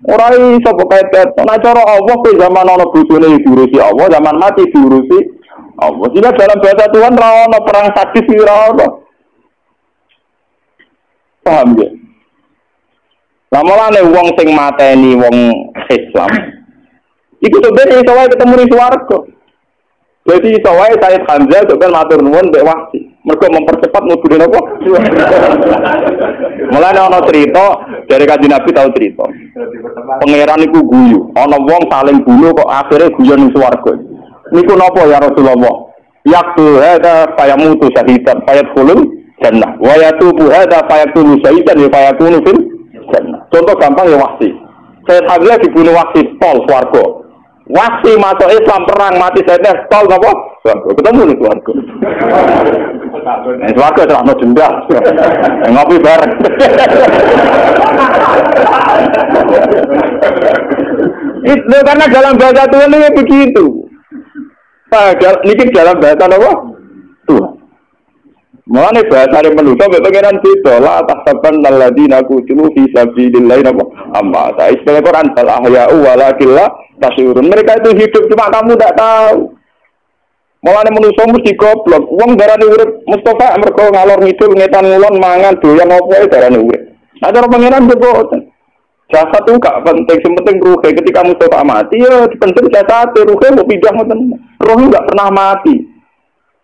Orang iso kaitan, nah cara Allah ke zaman ana bojone diurusi Allah, zaman mati diurusi Allah. Sehingga dalam bahasa Tuhan ra ono perang sadis ora ono. Paham ya? Lamane wong sing mateni wong Islam. Iku sebenarnya iso wae ketemu ning swarga. Jadi iso wae Sayyid Hamzah sampeyan matur nuwun mbek Wahsi. Mergo mempercepat mudune napa? Mulane ana cerita dari Kanjeng Nabi tau cerita. Pangeran iku guyu, ana wong saling bunuh kok akhire guyon ning swarga. Niku napa ya Rasulullah? Yaktu hada fayamutu syahidan fayadkhulul jannah. Wa yatubu hada fayakunu syahidan wa fayakunu fil jannah. Contoh gampang ya Wahsi. Saya Hamzah dibunuh Wahsi tol swarga. Wahsi masuk Islam perang mati saya tol napa? Ketemu ning swarga. Swarga terang dendam. Ngopi bareng. Itu karena dalam bahasa Tuhan ini begitu. Ini dalam bahasa apa? Tuhan. Mulane bahasa manusia pengenan beda la tahsaban alladziina qutilu fi sabilillah amma ta istilah Quran fal ahya'u walakin la tasyurun. Mereka itu hidup cuma kamu tidak tahu. Mulane manusia mesti goblok. Wong darane urip Mustafa mergo ngalor ngidul ngetan ngulon mangan doyan opo ae darane urip. Nah cara pengenan boten. Jasad itu gak penting, yang penting ruh. Ketika Mustafa mati ya penting jasad ruh mau pindah ngoten. Ruh enggak pernah mati.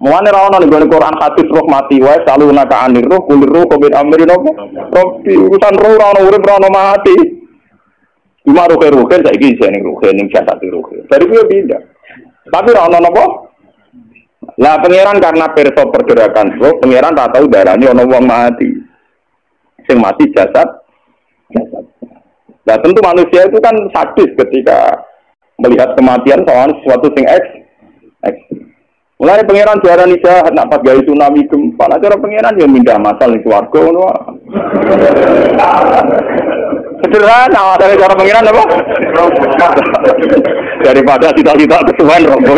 Mulane ra ono ning Quran hadis roh mati wae selalu naka anir roh kulir roh covid amrin apa. Roh urusan roh ra ono urip ra ono mati. Cuma roh saiki isih ning roh ning jasad roh. Dari kuwi pindah. Tapi ra ono napa? Lah pangeran karena perso pergerakan roh, pangeran tak tahu darane ono wong mati. Sing mati jasad. Nah tentu manusia itu kan sadis ketika melihat kematian soal sesuatu sing mulai pangeran juara jahat nak pas gawe tsunami gempa, nah cara pangeran yang mindah masal ning swarga ngono. Sederhana dari cara pangeran apa? Daripada cita-cita kesuwen rombong.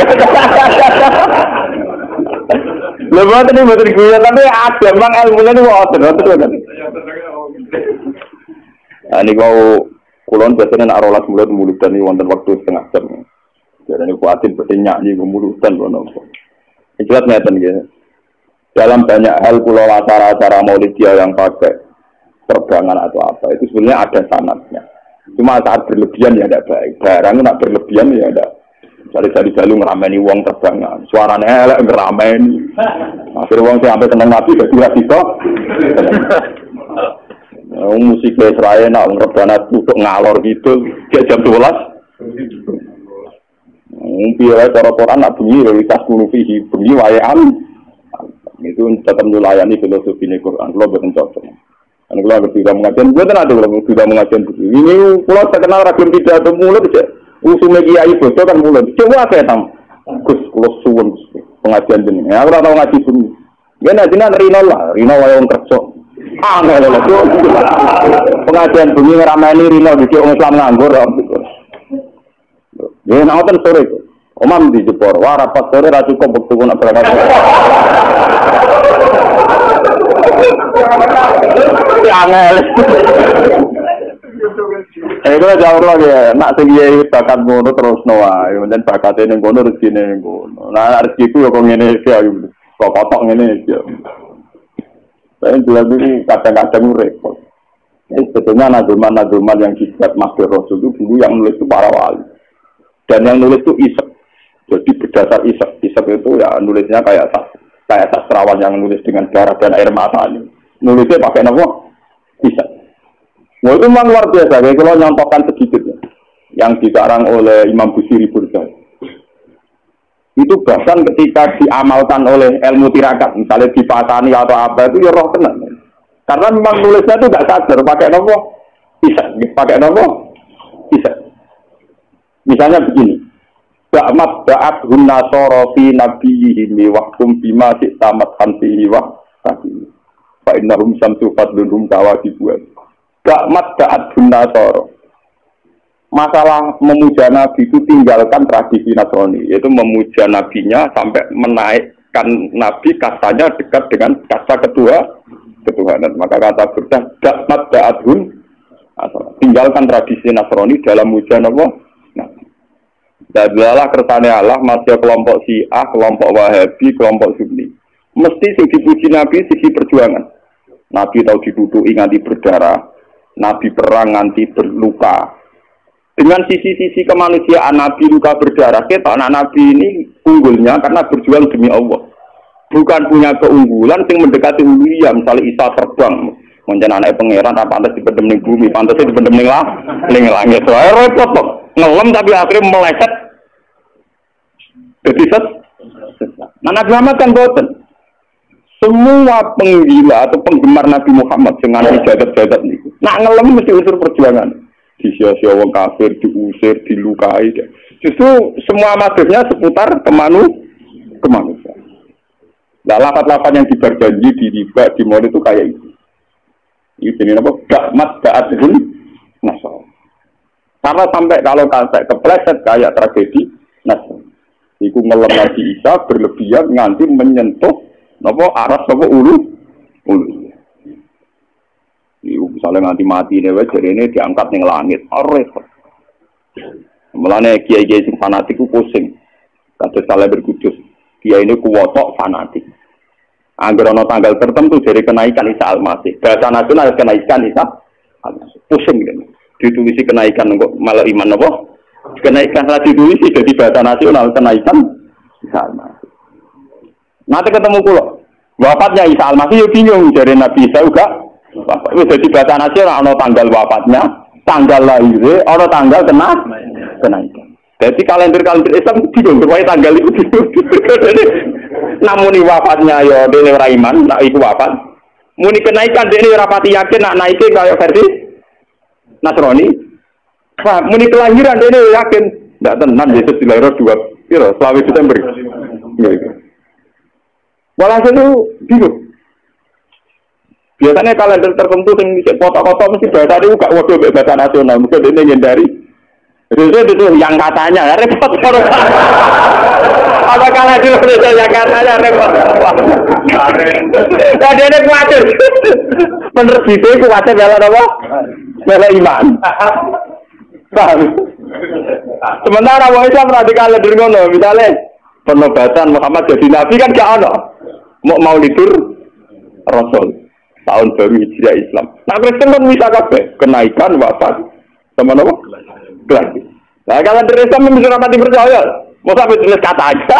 Lepas ini betul gue tapi ada memang ilmunya itu betul. Ini kau kulon biasanya nak rolas mulut dan ini wonten waktu setengah jam. Jadi ini kuatin bertinyak nih mulutan loh. Jelas ngeten gitu. Dalam banyak hal pulau acara-acara maulid dia yang pakai perbangan atau apa itu sebenarnya ada sanadnya. Cuma saat berlebihan ya tidak baik. Barang nak berlebihan ya ada. Cari-cari jalur ngerameni uang terbangan. Suaranya elek ngerameni. Akhirnya uang sampai seneng nabi gak dua sisa. Musik Israel nak ngerebana untuk ngalor gitu. Kayak jam 12. Biar cara Quran nak bunyi realitas kunufihi bunyi wayaan itu tetap melayani filosofi ini Quran. Kalau betul cocok. Kan kalau tidak mengajian, betul ada kalau tidak mengajian begini. Ini kalau terkenal ragam tidak ada mulut aja. Usulnya kiai bocor kan mulut. Coba saya tam. Gus kalau suwun pengajian jenis. Aku tak tahu ngaji bunyi. Ya nanti nak Rino lah, Rino wayang kerja. Angel lho. Pengajian bengi ngrameni rino dadi wong Islam nganggur. Ya nek wonten sore. Omam di Jepor, wah rapat sore ra cukup wektu nak berangkat. Angel. Kalau jauh lagi ya, nak tinggi bakat ngono terus wae, dan bakatnya ning kono rezekine ning kono. Nah rezekiku kok ngene iki ayo. Kok kotok ngene iki. Saya jelas ini kadang-kadang repot. Sebetulnya nazuman yang dibuat Masjid Rasul itu dulu yang nulis itu para wali. Dan yang nulis itu isek. Jadi berdasar isek. Isek itu ya nulisnya kayak sastrawan yang nulis dengan darah dan air mata. Nulisnya pakai apa? Isek. Nah itu memang luar biasa, kalau nyontohkan sedikit ya, yang dikarang oleh Imam Busiri Burda. Itu bahkan ketika diamalkan oleh ilmu tirakat, misalnya dipasani atau apa, itu ya roh tenang. Karena memang nulisnya itu tidak sadar, pakai nopo, bisa, pakai nopo, bisa. Misalnya begini, Ba'mat ba'adhun nasoro fi nabiyihimi wahkum bima siktamat hansihi wahtahi. Fa'innahum samsu fadlunhum kawadibuan. Ba'mat ba'adhun nasoro. Masalah memuja Nabi itu tinggalkan tradisi Nasrani, yaitu memuja Nabinya sampai menaikkan Nabi kastanya dekat dengan kasta ketuhanan. Maka kata Burda, Ba'mat ba'adhun, tinggalkan tradisi Nasrani dalam muja Nabi. Dadalah kersane Allah masih kelompok Syiah, kelompok Wahabi, kelompok Sunni. Mesti sing dipuji Nabi sisi perjuangan. Nabi tahu ditutuki nganti berdarah, Nabi perang nganti berluka. Dengan sisi-sisi kemanusiaan Nabi luka berdarah, kita anak Nabi ini unggulnya karena berjuang demi Allah. Bukan punya keunggulan sing mendekati uluhiyah, misalnya Isa terbang, menjadi anak pangeran apa pantas dipendem ning bumi, pantasnya dipendem ning langit. Soalnya repot kok. Ngelem tapi akhirnya meleset. Jadi nah Nabi Muhammad kan boten. Semua penggila atau penggemar Nabi Muhammad dengan jagat-jagat niku. Nak ngelem mesti unsur perjuangan. Disia-sia wong kafir, diusir, dilukai. Justru semua madhhabnya seputar kemanusiaan. Nah, lafaz-lafaz yang diberjanji di riba di mall itu kayak itu. Itu ini apa? Ba'mat ba'adhun nasr. Karena sampai kalau kepleset kayak tragedi nasr. Iku ngelem Nabi Isa berlebihan nganti menyentuh napa aras napa ulu. Iku misalnya nganti mati wae jarene diangkat ning langit. Repot. Mulane kiai-kiai sing fanatik ku pusing. Kados saleh berkudus. Kiai ini kuwotok fanatik. Angger ana tanggal tertentu dari kenaikan Isa Al-Masih. Bahasa nasional kenaikan Isa Al-Masih. Pusing gitu. Ditulisi kenaikan kok malah iman apa? Kenaikan lagi ditulis jadi bahasa nasional kenaikan Isa Al-Masih. Nanti ketemu kula. Wafatnya Isa Al-Masih yo bingung dari Nabi Isa juga. Bapak itu jadi bahasa nasional ana tanggal wafatnya, tanggal lahir, ana tanggal kenaikan. Jadi kalender Islam bingung supaya tanggal itu. Namun wafatnya yo dene ora iman, nak iku wafat. Muni kenaikan dene ora pati yakin nak naike kaya versi Nasrani. Wah, muni kelahiran dene yakin ndak tenan Yesus dilahirkan 2 Desember. Walhasil itu bingung. Biasanya kalender tertentu yang bisa foto-foto mesti bahasa itu gak waduh bahasa nasional, mungkin dia menghindari. Itu yang katanya repot. Apa kalender itu yang katanya repot? Nah dia khawatir. Penerbit itu khawatir bela apa? Bela iman. Paham? Sementara orang Islam radikal kalender ngono, misalnya penobatan Muhammad jadi nabi kan gak ono. Mau litur Rasul. Tahun baru Hijriah Islam. Nah Kristen kan bisa kabeh kenaikan wafat sama apa? Kelahiran. Nah kalau dari Islam bisa rapati percaya, mau sampai tulis kata aja.